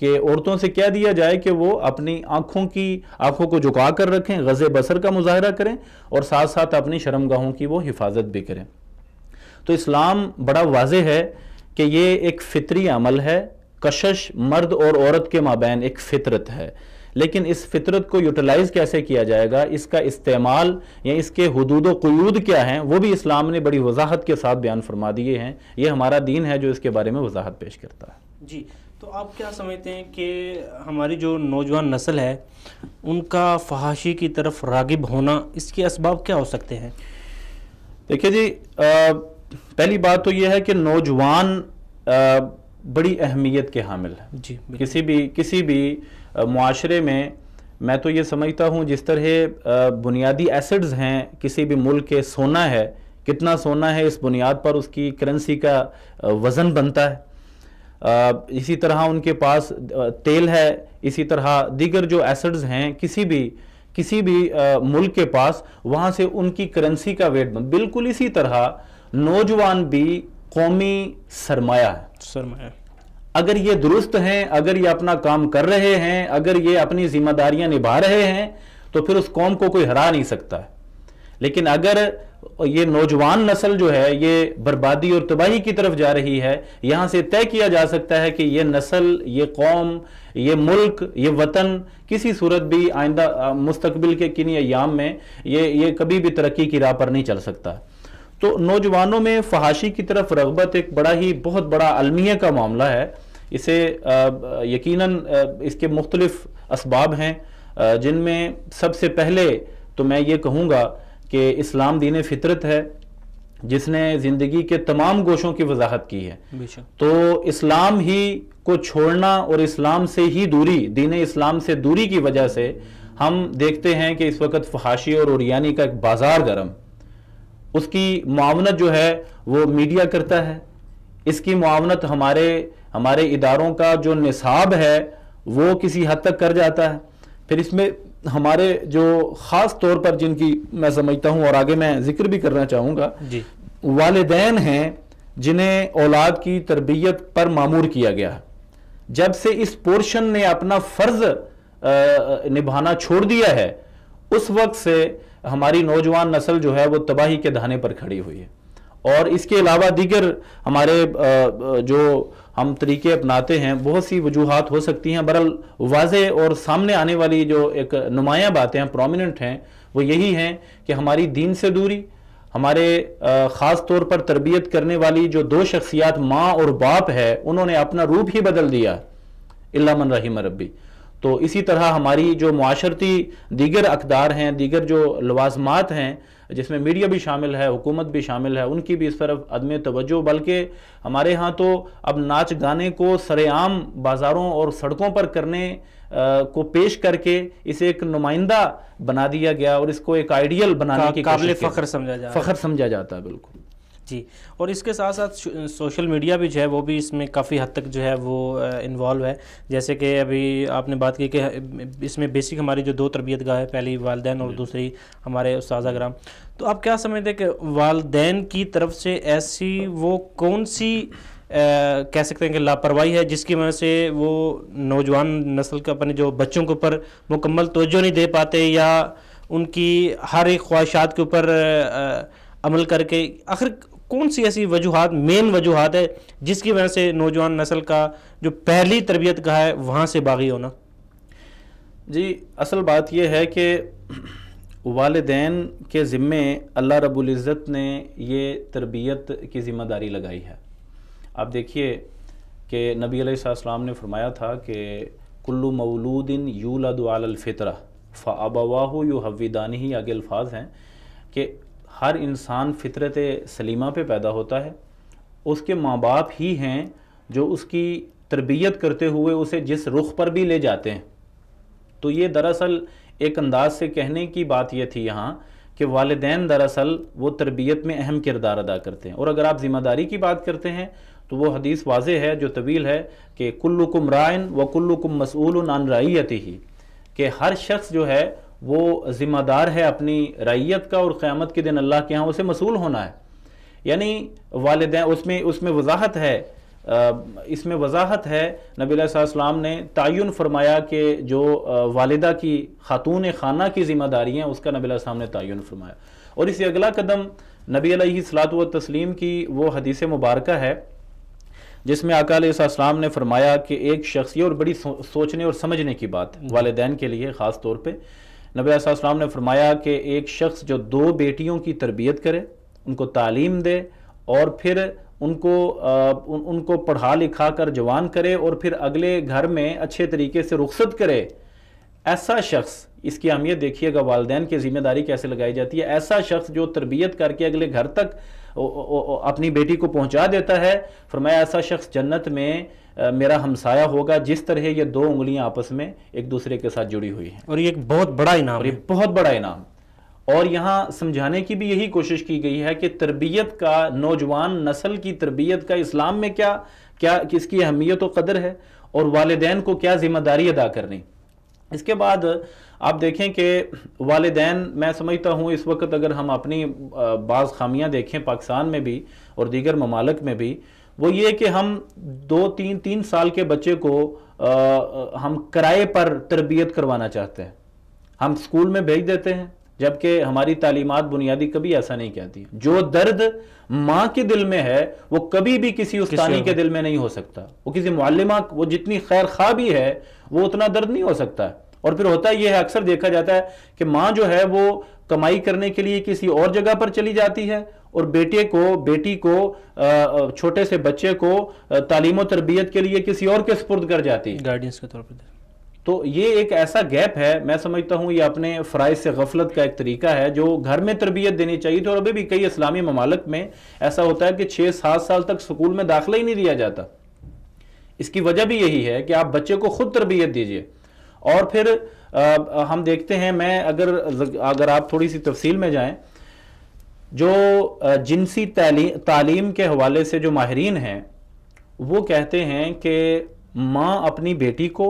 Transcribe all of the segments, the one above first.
کہ عورتوں سے کہہ دیا جائے کہ وہ اپنی آنکھوں کو جھکا کر رکھیں، غض بصر کا مظاہرہ کریں، اور ساتھ ساتھ اپنی شرمگاہوں کی وہ حفاظت بھی کریں۔ تو اسلام بڑا واضح ہے کہ یہ ایک فطری عمل ہے، کشش مرد اور عورت کے مابین ایک فطرت ہے، لیکن اس فطرت کو یوٹیلائز کیسے کیا جائے گا، اس کا استعمال یا اس کے حدود و قیود کیا ہیں، وہ بھی اسلام نے بڑی وضاحت کے ساتھ بیان فرما دیے ہیں۔ یہ ہمارا دین ہے جو اس کے بارے میں وضاحت پیش کرتا ہے۔ جی، تو آپ کیا سمجھتے ہیں کہ ہماری جو نوجوان نسل ہے ان کا فحاشی کی طرف راغب ہونا، اس کے اسباب کیا ہو سکتے ہیں؟ دیکھیے جی، پہلی بات تو یہ ہے کہ نوجوان بڑی اہمیت کے حامل ہے جی، کسی بھی معاشرے میں تو یہ سمجھتا ہوں جس طرح بنیادی ایسڈز ہیں کسی بھی ملک کے، سونا ہے، کتنا سونا ہے اس بنیاد پر اس کی کرنسی کا وزن بنتا ہے، اسی طرح ان کے پاس تیل ہے، اسی طرح دیگر جو ایسڈز ہیں کسی بھی ملک کے پاس، وہاں سے ان کی کرنسی کا ویٹ بالکل اسی طرح نوجوان بھی قومی سرمایہ ہے۔ اگر یہ درست ہیں، اگر یہ اپنا کام کر رہے ہیں، اگر یہ اپنی ذمہ داریاں نبھا رہے ہیں، تو پھر اس قوم کو کوئی ہرا نہیں سکتا ہے۔ لیکن اگر یہ نوجوان نسل جو ہے یہ بربادی اور تباہی کی طرف جا رہی ہے، یہاں سے طے کیا جا سکتا ہے کہ یہ نسل، یہ قوم، یہ ملک، یہ وطن کسی صورت بھی آئندہ مستقبل کے کنی ایام میں یہ کبھی بھی ترقی کی راہ پر نہیں چل سکتا۔ تو نوجوانوں میں فحاشی کی طرف رغبت ایک بہت بڑا المیہ کا معاملہ ہے۔ اسے یقیناً اس کے مختلف اسباب ہیں، جن میں سب سے پہلے تو میں یہ کہوں گا کہ اسلام دین فطرت ہے جس نے زندگی کے تمام گوشوں کی وضاحت کی ہے۔ تو اسلام ہی کو چھوڑنا اور اسلام سے ہی دوری، دین اسلام سے دوری کی وجہ سے ہم دیکھتے ہیں کہ اس وقت فحاشی اور عریانی کا ایک بازار گرم، اس کی معاونت جو ہے وہ میڈیا کرتا ہے، اس کی معاونت ہمارے اداروں کا جو نصاب ہے وہ کسی حد تک کر جاتا ہے۔ پھر اس میں ہمارے جو خاص طور پر جن کی میں سمجھتا ہوں اور آگے میں ذکر بھی کرنا چاہوں گا، والدین ہیں جنہیں اولاد کی تربیت پر مامور کیا گیا ہے۔ جب سے اس پورشن نے اپنا فرض نبھانا چھوڑ دیا ہے، اس وقت سے ہماری نوجوان نسل جو ہے وہ تباہی کے دہانے پر کھڑی ہوئی ہے۔ اور اس کے علاوہ دیگر ہمارے جو ہم طریقے اپناتے ہیں، بہت سی وجوہات ہو سکتی ہیں۔ برحال واضح اور سامنے آنے والی جو ایک نمایاں باتیں ہیں، پرومیننٹ ہیں، وہ یہی ہیں کہ ہماری دین سے دوری، ہمارے خاص طور پر تربیت کرنے والی جو دو شخصیات ماں اور باپ ہے، انہوں نے اپنا روپ ہی بدل دیا، الا من رحم ربی۔ تو اسی طرح ہماری جو معاشرتی دیگر اقدار ہیں، دیگر جو لوازمات ہیں جس میں میڈیا بھی شامل ہے، حکومت بھی شامل ہے، ان کی بھی اس طرف عدم توجہ، بلکہ ہمارے ہاں تو اب ناچ گانے کو سرے عام بازاروں اور سڑکوں پر کرنے کو پیش کر کے اسے ایک نمائندہ بنا دیا گیا اور اس کو ایک آئیڈیل بنانے کی قابل فخر سمجھا جاتا ہے۔ بالکل جی، اور اس کے ساتھ ساتھ سوشل میڈیا بھی جو ہے وہ بھی اس میں کافی حد تک جو ہے وہ انوالو ہے۔ جیسے کہ ابھی آپ نے بات کی کہ اس میں بیسک ہماری جو دو تربیت گاہ ہے، پہلی والدین اور دوسری ہمارے اساتذہ کرام، تو آپ کیا سمجھتے ہیں کہ والدین کی طرف سے ایسی وہ کون سی کہہ سکتے ہیں کہ لاپرواہی ہے جس کی وجہ سے وہ نوجوان نسل کا اپنے جو بچوں کے اوپر مکمل توجہ نہیں دے پاتے، یا ان کی ہر ایک خواہشات کے اوپر عمل کر کے، آخر کون سی ایسی وجوہات، مین وجوہات ہے جس کی وجہ سے نوجوان نسل کا جو پہلی تربیت کا ہے وہاں سے باغی ہونا؟ جی، اصل بات یہ ہے کہ والدین کے ذمے اللہ رب العزت نے یہ تربیت کی ذمہ داری لگائی ہے۔ آپ دیکھیے کہ نبی علیہ السلام نے فرمایا تھا کہ کل مولود یولد علی الفطرہ فابواہ یحودانہ، آگے الفاظ ہیں کہ ہر انسان فطرت سلیمہ پہ پیدا ہوتا ہے، اس کے ماں باپ ہی ہیں جو اس کی تربیت کرتے ہوئے اسے جس رخ پر بھی لے جاتے ہیں۔ تو یہ دراصل ایک انداز سے کہنے کی بات یہ تھی یہاں کہ والدین دراصل وہ تربیت میں اہم کردار ادا کرتے ہیں۔ اور اگر آپ ذمہ داری کی بات کرتے ہیں تو وہ حدیث واضح ہے جو طویل ہے کہ کلکم رائن و کلکم مسئول عن رعیتہ، کہ ہر شخص جو ہے وہ ذمہ دار ہے اپنی رعیت کا، اور قیامت کے دن اللہ کے ہاں اسے مسئول ہونا ہے۔ یعنی والدین، اس میں وضاحت ہے اس میں وضاحت ہے، نبی علیہ السلام نے تعین فرمایا کہ جو والدہ کی خاتون خانہ کی ذمہ داری ہیں اس کا نبی علیہ السلام نے تعین فرمایا. اور اس سے اگلا قدم نبی علیہ الصلوۃ والتسلیم کی وہ حدیث مبارکہ ہے جس میں آقا علیہ السلام نے فرمایا کہ ایک شخص، یہ اور بڑی سوچنے اور سمجھنے کی بات والدین کے لیے خاص طور پہ، نبی علیہ السلام نے فرمایا کہ ایک شخص جو 2 بیٹیوں کی تربیت کرے، ان کو تعلیم دے اور پھر ان کو پڑھا لکھا کر جوان کرے اور پھر اگلے گھر میں اچھے طریقے سے رخصت کرے، ایسا شخص، اس کی اہمیت دیکھیے گا والدین کی ذمہ داری کیسے لگائی جاتی ہے. ایسا شخص جو تربیت کر کے اگلے گھر تک اپنی بیٹی کو پہنچا دیتا ہے، فرمایا ایسا شخص جنت میں میرا ہمسایہ ہوگا جس طرح یہ 2 انگلیاں آپس میں ایک دوسرے کے ساتھ جڑی ہوئی ہیں. اور یہ ایک بہت بڑا انعام اور یہ بہت بڑا انعام. اور یہاں سمجھانے کی بھی یہی کوشش کی گئی ہے کہ تربیت کا، نوجوان نسل کی تربیت کا اسلام میں کیا کس کی اہمیت و قدر ہے اور والدین کو کیا ذمہ داری ادا کرنی. اس کے بعد آپ دیکھیں کہ والدین، میں سمجھتا ہوں اس وقت اگر ہم اپنی بعض خامیاں دیکھیں پاکستان میں بھی اور دیگر ممالک میں بھی، وہ یہ کہ ہم 2-3 سال کے بچے کو ہم کرائے پر تربیت کروانا چاہتے ہیں. ہم اسکول میں بھیج دیتے ہیں جبکہ ہماری تعلیمات بنیادی کبھی ایسا نہیں کہتی. جو درد ماں کے دل میں ہے وہ کبھی بھی کسی استانی کے دل میں نہیں ہو سکتا. وہ کسی معلمہ، وہ جتنی خیر خواہ بھی ہے وہ اتنا درد نہیں ہو سکتا. اور پھر ہوتا یہ ہے، اکثر دیکھا جاتا ہے کہ ماں جو ہے وہ کمائی کرنے کے لیے کسی اور جگہ پر چلی جاتی ہے اور بیٹی کو چھوٹے سے بچے کو تعلیم و تربیت کے لیے کسی اور کے سپرد کر جاتی ہے، گائیڈنس کے طور پر. تو یہ ایک ایسا گیپ ہے، میں سمجھتا ہوں یہ اپنے فرائض سے غفلت کا ایک طریقہ ہے جو گھر میں تربیت دینی چاہیے تھی. اور ابھی بھی کئی اسلامی ممالک میں ایسا ہوتا ہے کہ 6-7 سال تک سکول میں داخلہ ہی نہیں دیا جاتا. اس کی وجہ بھی یہی ہے کہ آپ بچے کو خود تربیت دیجئے. اور پھر ہم دیکھتے ہیں، اگر آپ تھوڑی سی تفصیل میں جائیں، جو جنسی تعلیم کے حوالے سے جو ماہرین ہیں وہ کہتے ہیں کہ ماں اپنی بیٹی کو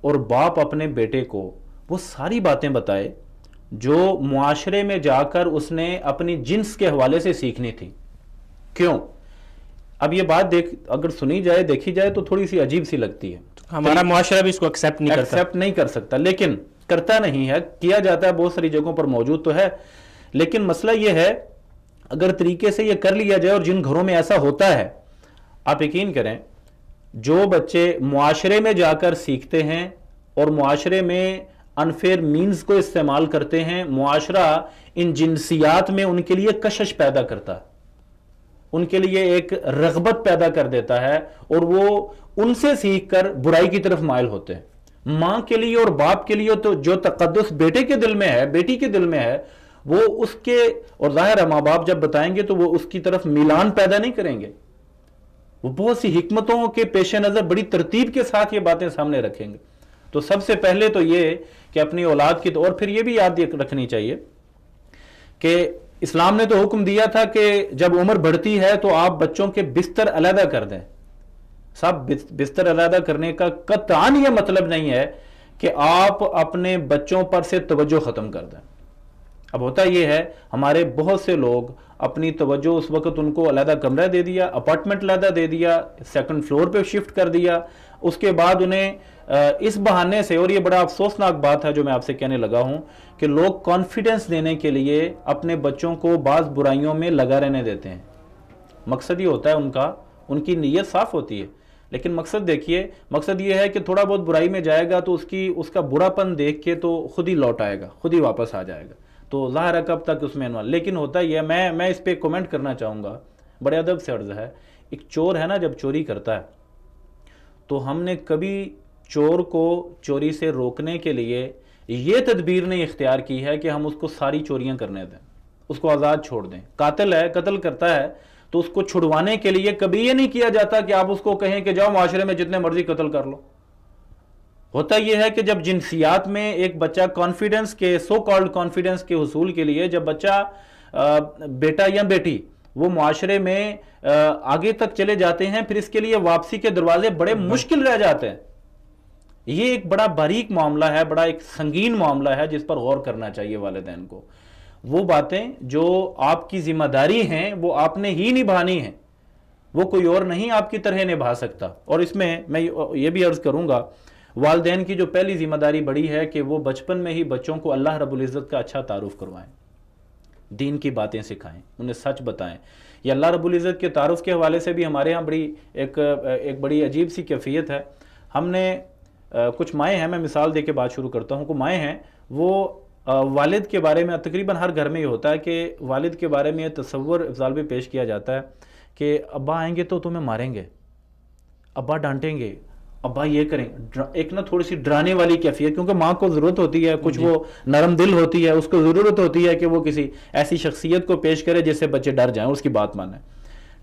اور باپ اپنے بیٹے کو وہ ساری باتیں بتائے جو معاشرے میں جا کر اس نے اپنی جنس کے حوالے سے سیکھنی تھی. کیوں؟ اب یہ بات اگر سنی جائے، دیکھی جائے تو تھوڑی سی عجیب سی لگتی ہے. ہمارا معاشرہ بھی اس کو ایکسیپٹ نہیں کر سکتا، لیکن کرتا نہیں ہے، کیا جاتا ہے، بہت ساری جگہوں پر موجود تو ہے. لیکن مسئلہ یہ ہے اگر طریقے سے یہ کر لیا جائے، اور جن گھروں میں ایسا ہوتا ہے، آپ یقین کریں جو بچے معاشرے میں جا کر سیکھتے ہیں اور معاشرے میں انفیئر مینز کو استعمال کرتے ہیں، معاشرہ ان جنسیات میں ان کے لیے کشش پیدا کرتا ہے، ان کے لیے ایک رغبت پیدا کر دیتا ہے اور وہ ان سے سیکھ کر برائی کی طرف مائل ہوتے ہیں. ماں کے لیے اور باپ کے لیے تو جو تقدس بیٹے کے دل میں ہے، بیٹی کے دل میں ہے، وہ اس کے، اور ظاہر ہے ماں باپ جب بتائیں گے تو وہ اس کی طرف میلان پیدا نہیں کریں گے، وہ بہت سی حکمتوں کے پیش نظر بڑی ترتیب کے ساتھ یہ باتیں سامنے رکھیں گے. تو سب سے پہلے تو یہ کہ اپنی اولاد کی، اور پھر یہ بھی یاد رکھنی چاہیے کہ اسلام نے تو حکم دیا تھا کہ جب عمر بڑھتی ہے تو آپ بچوں کے بستر علیحدہ کر دیں. سب بستر علیحدہ کرنے کا قطعاً یہ مطلب نہیں ہے کہ آپ اپنے بچوں پر سے توجہ ختم کر دیں. اب ہوتا یہ ہے، ہمارے بہت سے لوگ اپنی توجہ اس وقت ان کو علیحدہ کمرہ دے دیا، اپارٹمنٹ علیحدہ دے دیا، 2nd فلور پہ شفٹ کر دیا، اس کے بعد انہیں اس بہانے سے، اور یہ بڑا افسوسناک بات ہے جو میں آپ سے کہنے لگا ہوں، کہ لوگ کانفیڈنس دینے کے لیے اپنے بچوں کو بعض برائیوں میں لگا رہنے دیتے ہیں. مقصد یہ ہوتا ہے ان کی نیت صاف ہوتی ہے، لیکن مقصد دیکھیے، مقصد یہ ہے کہ تھوڑا بہت برائی میں جائے گا تو اس کا برا پن دیکھ کے تو خود ہی لوٹ آئے گا، خود ہی واپس آ جائے گا. تو ظاہر ہے کب تک اس میں انوالو. لیکن ہوتا یہ ہے، میں اس پہ کومنٹ کرنا چاہوں گا، بڑے ادب سے عرض ہے، ایک چور ہے نا جب چوری کرتا ہے تو ہم نے کبھی چور کو چوری سے روکنے کے لیے یہ تدبیر نہیں اختیار کی ہے کہ ہم اس کو ساری چوریاں کرنے دیں، اس کو آزاد چھوڑ دیں. قاتل ہے، قتل کرتا ہے، تو اس کو چھڑوانے کے لیے کبھی یہ نہیں کیا جاتا کہ آپ اس کو کہیں کہ جاؤ معاشرے میں جتنے مرضی قتل کر لو. ہوتا یہ ہے کہ جب جنسیات میں ایک بچہ کانفیڈنس کے، سو کالڈ کانفیڈنس کے حصول کے لیے، جب بچہ بیٹا یا بیٹی وہ معاشرے میں آگے تک چلے جاتے ہیں، پھر اس کے لیے واپسی کے دروازے بڑے مشکل رہ جاتے ہیں. یہ ایک بڑا باریک معاملہ ہے، بڑا ایک سنگین معاملہ ہے جس پر غور کرنا چاہیے والدین کو. وہ باتیں جو آپ کی ذمہ داری ہیں وہ آپ نے ہی نبھانی ہیں. وہ کوئی اور نہیں آپ کی طرح نبھا سکتا۔ اور اس میں میں یہ بھی عرض کروں گا، والدین کی جو پہلی ذمہ داری بڑی ہے کہ وہ بچپن میں ہی بچوں کو اللہ رب العزت کا اچھا تعارف کروائیں، دین کی باتیں سکھائیں، انہیں سچ بتائیں۔ یہ اللہ رب العزت کے تعارف کے حوالے سے بھی ہمارے ہاں ایک بڑی عجیب سی کیفیت ہے۔ ہم نے کچھ مائیں ہیں، میں مثال دے کے بات شروع کرتا ہوں، کچھ مائیں ہیں وہ والد کے بارے میں، تقریباً ہر گھر میں یہ ہوتا ہے کہ والد کے بارے میں یہ تصور افضال بھی پیش کیا جاتا ہے کہ ابا آئیں گے تو تمہیں ماریں گے، ابا ڈانٹیں گے، ابا یہ کریں، ایک نا تھوڑی سی ڈرانے والی کیفیت، کیونکہ ماں کو ضرورت ہوتی ہے، کچھ وہ نرم دل ہوتی ہے، اس کو ضرورت ہوتی ہے کہ وہ کسی ایسی شخصیت کو پیش کرے جس سے بچے ڈر جائیں، اس کی بات مانیں۔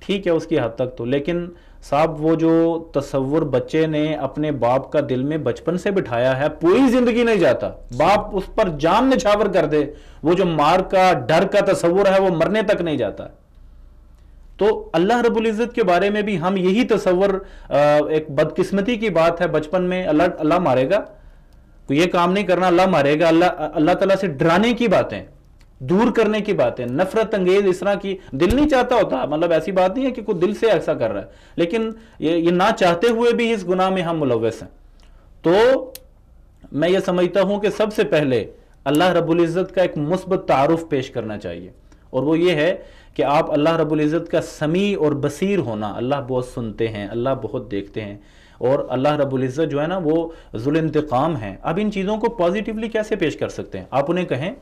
ٹھیک ہے اس کی حد تک تو، لیکن صاحب وہ جو تصور بچے نے اپنے باپ کا دل میں بچپن سے بٹھایا ہے، پوری زندگی نہیں جاتا، باپ اس پر جان نچھاور کر دے، وہ جو مار کا ڈر کا تصور ہے وہ مرنے تک نہیں جاتا۔ تو اللہ رب العزت کے بارے میں بھی ہم یہی تصور، ایک بدقسمتی کی بات ہے، بچپن میں اللہ مارے گا، کوئی یہ کام نہیں کرنا اللہ مارے گا، اللہ تعالیٰ سے ڈرانے کی باتیں، دور کرنے کی باتیں، نفرت انگیز اس طرح کی، دل نہیں چاہتا ہوتا، مطلب ایسی بات نہیں ہے کہ کوئی دل سے ایسا کر رہا ہے، لیکن یہ نہ چاہتے ہوئے بھی اس گناہ میں ہم ملوث ہیں۔ تو میں یہ سمجھتا ہوں کہ سب سے پہلے اللہ رب العزت کا ایک مثبت تعارف پیش کرنا چاہیے، اور وہ یہ ہے کہ آپ اللہ رب العزت کا سمیع اور بصیر ہونا، اللہ بہت سنتے ہیں، اللہ بہت دیکھتے ہیں، اور اللہ رب العزت جو ہے نا وہ ذو الانتقام ہے۔ اب ان چیزوں کو پازیٹیولی کیسے پیش کر سکتے ہیں؟ آپ انہیں کہیں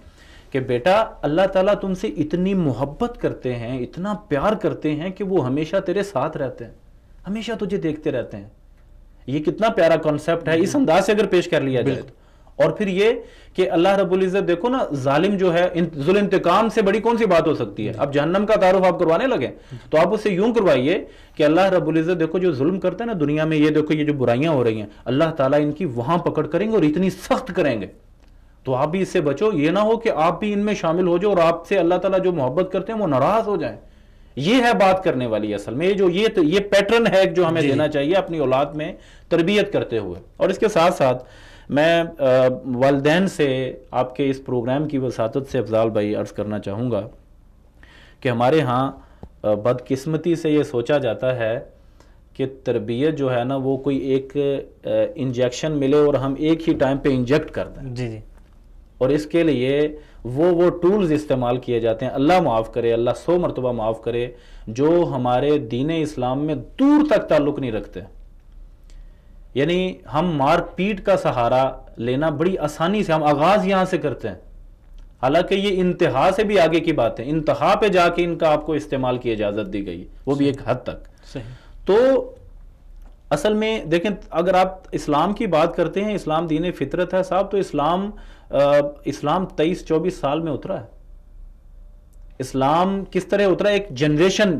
کہ بیٹا اللہ تعالیٰ تم سے اتنی محبت کرتے ہیں، اتنا پیار کرتے ہیں کہ وہ ہمیشہ تیرے ساتھ رہتے ہیں، ہمیشہ تجھے دیکھتے رہتے ہیں۔ یہ کتنا پیارا کانسیپٹ ہے، اس انداز سے اگر پیش کر لیا جائے تو۔ اور پھر یہ کہ اللہ رب العزت دیکھو نا، ظالم جو ہے، ذل انتقام سے بڑی کون سی بات ہو سکتی ہے؟ اب جہنم کا تعارف آپ کروانے لگے تو آپ اسے یوں کروائیے کہ اللہ رب العزت دیکھو جو ظلم کرتا ہے نا دنیا میں، یہ دیکھو یہ جو برائیاں ہو رہی ہیں، اللہ تعالیٰ ان کی وہاں پکڑ کریں گے اور اتنی سخت کریں گے، تو آپ بھی اس سے بچو، یہ نہ ہو کہ آپ بھی ان میں شامل ہو جاؤ اور آپ سے اللہ تعالیٰ جو محبت کرتے ہیں وہ ناراض ہو جائیں۔ یہ ہے بات کرنے والی اصل میں، یہ پیٹرن ہے جو ہمیں دینا چاہیے اپنی اولاد میں تربیت کرتے ہوئے۔ اور اس کے ساتھ ساتھ میں والدین سے آپ کے اس پروگرام کی وساطت سے افضال بھائی عرض کرنا چاہوں گا کہ ہمارے ہاں بدقسمتی سے یہ سوچا جاتا ہے کہ تربیت جو ہے نا وہ کوئی ایک انجیکشن ملے اور ہم ایک ہی ٹائم پہ انجیکٹ کر دیں، جی جی، اور اس کے لیے وہ ٹولز استعمال کیے جاتے ہیں، اللہ معاف کرے، اللہ 100 مرتبہ معاف کرے، جو ہمارے دین اسلام میں دور تک تعلق نہیں رکھتے۔ یعنی ہم مار پیٹ کا سہارا لینا بڑی آسانی سے، ہم آغاز یہاں سے کرتے ہیں، حالانکہ یہ انتہا سے بھی آگے کی بات ہے، انتہا پہ جا کے ان کا آپ کو استعمال کی اجازت دی گئی، وہ بھی ایک حد تک۔ صحیح۔ تو اصل میں دیکھیں، اگر آپ اسلام کی بات کرتے ہیں، اسلام دین فطرت ہے صاحب، تو اسلام 23-24 سال میں اترا ہے۔ اسلام کس طرح اترا؟ ایک جنریشن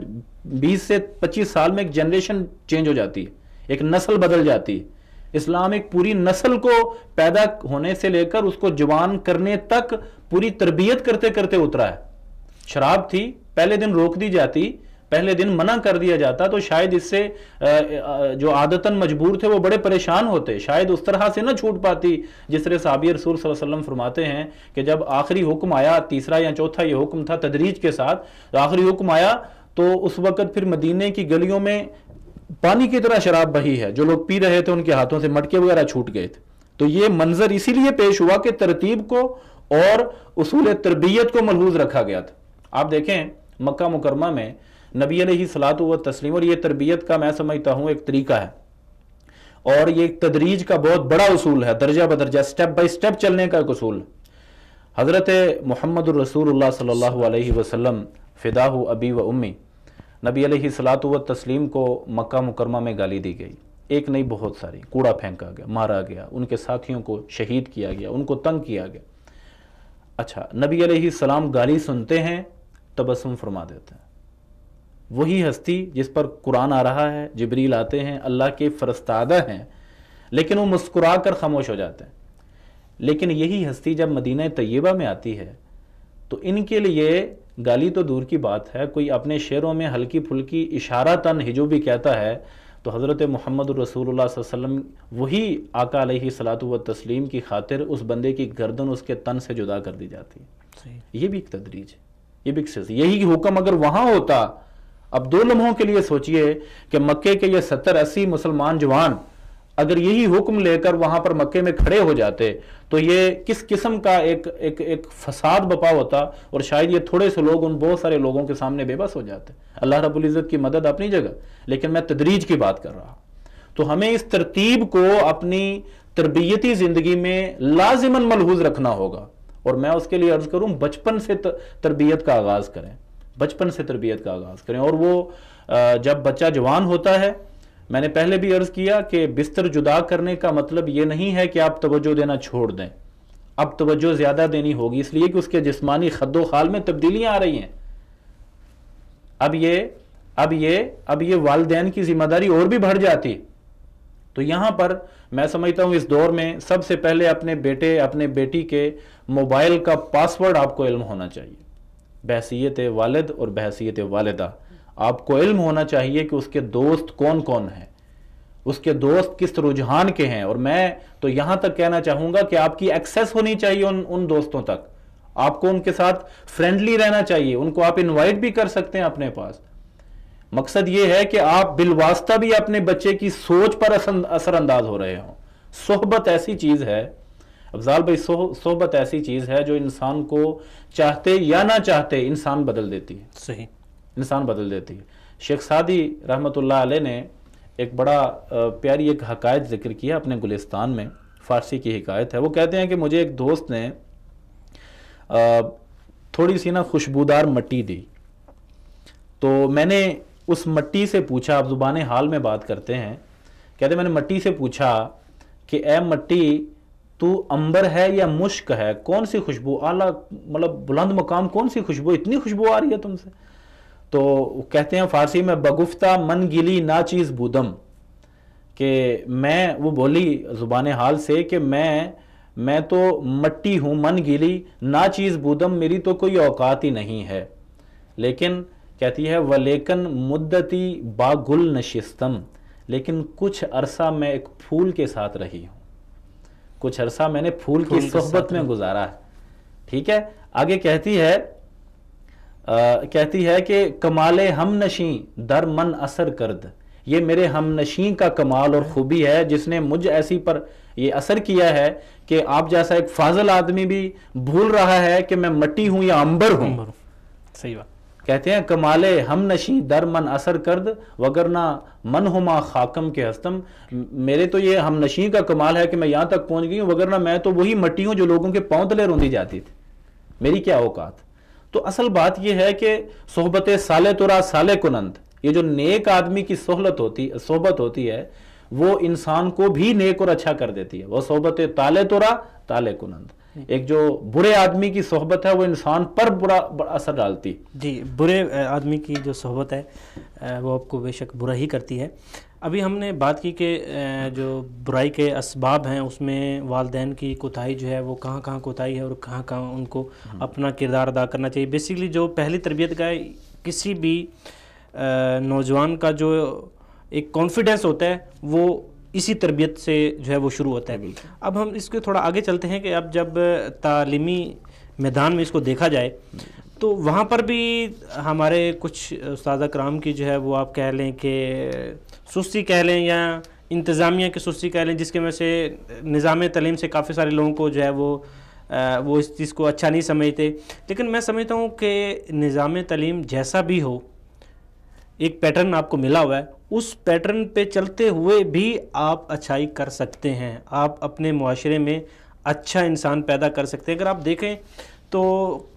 20 سے 25 سال میں ایک جنریشن چینج ہو جاتی ہے، ایک نسل بدل جاتی ہے۔ اسلام ایک پوری نسل کو پیدا ہونے سے لے کر اس کو جوان کرنے تک پوری تربیت کرتے کرتے اترا ہے۔ شراب تھی، پہلے دن روک دی جاتی، پہلے دن منع کر دیا جاتا تو شاید اس سے جو عادتاً مجبور تھے وہ بڑے پریشان ہوتے، شاید اس طرح سے نہ چھوٹ پاتی جس طرح صحابی رسول صلی اللہ علیہ وسلم فرماتے ہیں کہ جب آخری حکم آیا، تیسرا یا چوتھا یہ حکم تھا تدریج کے ساتھ، تو آخری حکم آیا تو اس وقت پھر مدینے کی گلیوں میں پانی کی طرح شراب بہی ہے، جو لوگ پی رہے تھے ان کے ہاتھوں سے مٹکے وغیرہ چھوٹ گئے تھے۔ تو یہ منظر اسی لیے پیش ہوا کہ ترتیب کو اور اصول تربیت کو ملحوظ رکھا گیا تھا۔ آپ دیکھیں مکہ مکرمہ میں نبی علیہ الصلوۃ والتسلیم، اور یہ تربیت کا میں سمجھتا ہوں ایک طریقہ ہے، اور یہ ایک تدریج کا بہت بڑا اصول ہے، درجہ بدرجہ سٹیپ بائی سٹیپ چلنے کا ایک اصول۔ حضرت محمد الرسول اللہ صلی اللہ علیہ وسلم فداہ ابی و امی، نبی علیہ الصلوۃ والتسلیم کو مکہ مکرمہ میں گالی دی گئی، ایک نہیں بہت ساری، کوڑا پھینکا گیا، مارا گیا، ان کے ساتھیوں کو شہید کیا گیا، ان کو تنگ کیا گیا۔ اچھا، نبی علیہ السلام گالی سنتے ہیں، تبسم فرما دیتے ہیں۔ وہی ہستی جس پر قرآن آ رہا ہے، جبریل آتے ہیں، اللہ کے فرستادہ ہیں، لیکن وہ مسکرا کر خاموش ہو جاتے ہیں۔ لیکن یہی ہستی جب مدینہ طیبہ میں آتی ہے تو ان کے لیے گالی تو دور کی بات ہے، کوئی اپنے شعروں میں ہلکی پھلکی اشارتاً ہجو بھی کہتا ہے تو حضرت محمد الرسول اللہ صلی اللہ علیہ وسلم وہی آقا علیہ الصلوۃ والتسلیم کی خاطر اس بندے کی گردن اس کے تن سے جدا کر دی جاتی ہے۔ یہ بھی ایک تدریج ہے، یہ بھی ایک سلسلہ۔ یہی حکم اگر وہاں ہوتا، اب 2 لمحوں کے لیے سوچئے کہ مکے کے یہ 70-80 مسلمان جوان اگر یہی حکم لے کر وہاں پر مکے میں کھڑے ہو جاتے تو یہ کس قسم کا ایک فساد بپا ہوتا، اور شاید یہ تھوڑے سے لوگ ان بہت سارے لوگوں کے سامنے بے بس ہو جاتے۔ اللہ رب العزت کی مدد اپنی جگہ، لیکن میں تدریج کی بات کر رہا۔ تو ہمیں اس ترتیب کو اپنی تربیتی زندگی میں لازماً ملحوظ رکھنا ہوگا، اور میں اس کے لیے عرض کروں بچپن سے تربیت کا آغاز کریں، بچپن سے تربیت کا آغاز کریں۔ اور وہ جب بچہ جوان ہوتا ہے، میں نے پہلے بھی عرض کیا کہ بستر جدا کرنے کا مطلب یہ نہیں ہے کہ آپ توجہ دینا چھوڑ دیں، اب توجہ زیادہ دینی ہوگی، اس لیے کہ اس کے جسمانی خد و خال میں تبدیلیاں آ رہی ہیں۔ اب یہ والدین کی ذمہ داری اور بھی بڑھ جاتی۔ تو یہاں پر میں سمجھتا ہوں اس دور میں سب سے پہلے اپنے بیٹے اپنے بیٹی کے موبائل کا پاسورڈ آپ کو علم ہونا چاہیے، بحیثیت والد اور بحیثیت والدہ آپ کو علم ہونا چاہیے کہ اس کے دوست کون کون ہیں، اس کے دوست کس رجحان کے ہیں، اور میں تو یہاں تک کہنا چاہوں گا کہ آپ کی ایکسیس ہونی چاہیے ان دوستوں تک، آپ کو ان کے ساتھ فرینڈلی رہنا چاہیے، ان کو آپ انوائٹ بھی کر سکتے ہیں اپنے پاس۔ مقصد یہ ہے کہ آپ بالواسطہ بھی اپنے بچے کی سوچ پر اثر انداز ہو رہے ہوں۔ صحبت ایسی چیز ہے افضال بھائی، صحبت ایسی چیز ہے جو انسان کو چاہتے یا نہ چاہتے انسان بدل دیتی ہے، صحیح، انسان بدل دیتی ہے۔ شیخ سعدی رحمۃ اللہ علیہ نے ایک بڑا پیاری ایک حکایت ذکر کیا اپنے گلستان میں، فارسی کی حکایت ہے۔ وہ کہتے ہیں کہ مجھے ایک دوست نے تھوڑی سی خوشبودار مٹی دی، تو میں نے اس مٹی سے پوچھا، آپ زبان حال میں بات کرتے ہیں، کہتے میں نے مٹی سے پوچھا کہ اے مٹی تو عنبر ہے یا مشک ہے، کون سی خوشبو اعلیٰ مطلب بلند مقام، کون سی خوشبو، اتنی خوشبو آ رہی ہے تم سے؟ تو کہتے ہیں فارسی میں بگفتہ من گلی ناچیز بودم، کہ وہ بولی زبان حال سے کہ میں تو مٹی ہوں، من گلی ناچیز بودم، میری تو کوئی اوقات ہی نہیں ہے، لیکن کہتی ہے ولیکن مدتی با گل نشستم، لیکن کچھ عرصہ میں ایک پھول کے ساتھ رہی ہوں، کچھ عرصہ میں نے پھول کی صحبت میں گزارا ہے۔ ٹھیک ہے، آگے کہتی ہے کہ کمال ہم نشیں در من اثر کرد، یہ میرے ہم نشیں کا کمال اور خوبی ہے جس نے مجھ ایسی پر یہ اثر کیا ہے کہ آپ جیسا ایک فاضل آدمی بھی بھول رہا ہے کہ میں مٹی ہوں یا عنبر ہوں۔ صحیح بات۔ کہتے ہیں کمال ہم نشیں در من اثر کرد وگرنہ من ہما خاکم کے ہستم، میرے تو یہ ہم نشیں کا کمال ہے کہ میں یہاں تک پہنچ گئی ہوں، وگرنہ میں تو وہی مٹی ہوں جو لوگوں کے پاؤں تلے روندی جاتی تھی، میری کیا اوقات۔ تو اصل بات یہ ہے کہ صحبت صالح ترا صالح کنند، یہ جو نیک آدمی کی صحبت ہوتی ہے وہ انسان کو بھی نیک اور اچھا کر دیتی ہے، وہ صحبت طالع ترا طالع کنند۔ ایک جو برے آدمی کی صحبت ہے وہ انسان پر برا اثر ڈالتی۔ جی، برے آدمی کی جو صحبت ہے وہ آپ کو بے شک برا ہی کرتی ہے۔ ابھی ہم نے بات کی کہ جو برائی کے اسباب ہیں اس میں والدین کی کوتاہی جو ہے وہ کہاں کہاں کوتاہی ہے اور کہاں کہاں ان کو اپنا کردار ادا کرنا چاہیے۔ بیسیکلی جو پہلی تربیت کا کسی بھی نوجوان کا جو ایک کانفیڈنس ہوتا ہے وہ اسی تربیت سے جو ہے وہ شروع ہوتا ہے۔ اب ہم اس کو تھوڑا آگے چلتے ہیں کہ اب جب تعلیمی میدان میں اس کو دیکھا جائے تو وہاں پر بھی ہمارے کچھ استاذہ کرام کی جو ہے وہ آپ کہہ لیں کہ سستی کہہ لیں یا انتظامیہ کی سستی کہہ لیں، جس کی وجہ سے نظام تعلیم سے کافی سارے لوگوں کو جو ہے وہ اس چیز کو اچھا نہیں سمجھتے۔ لیکن میں سمجھتا ہوں کہ نظام تعلیم جیسا بھی ہو، ایک پیٹرن آپ کو ملا ہوا ہے، اس پیٹرن پہ چلتے ہوئے بھی آپ اچھائی کر سکتے ہیں، آپ اپنے معاشرے میں اچھا انسان پیدا کر سکتے ہیں۔ اگر آپ دیکھیں تو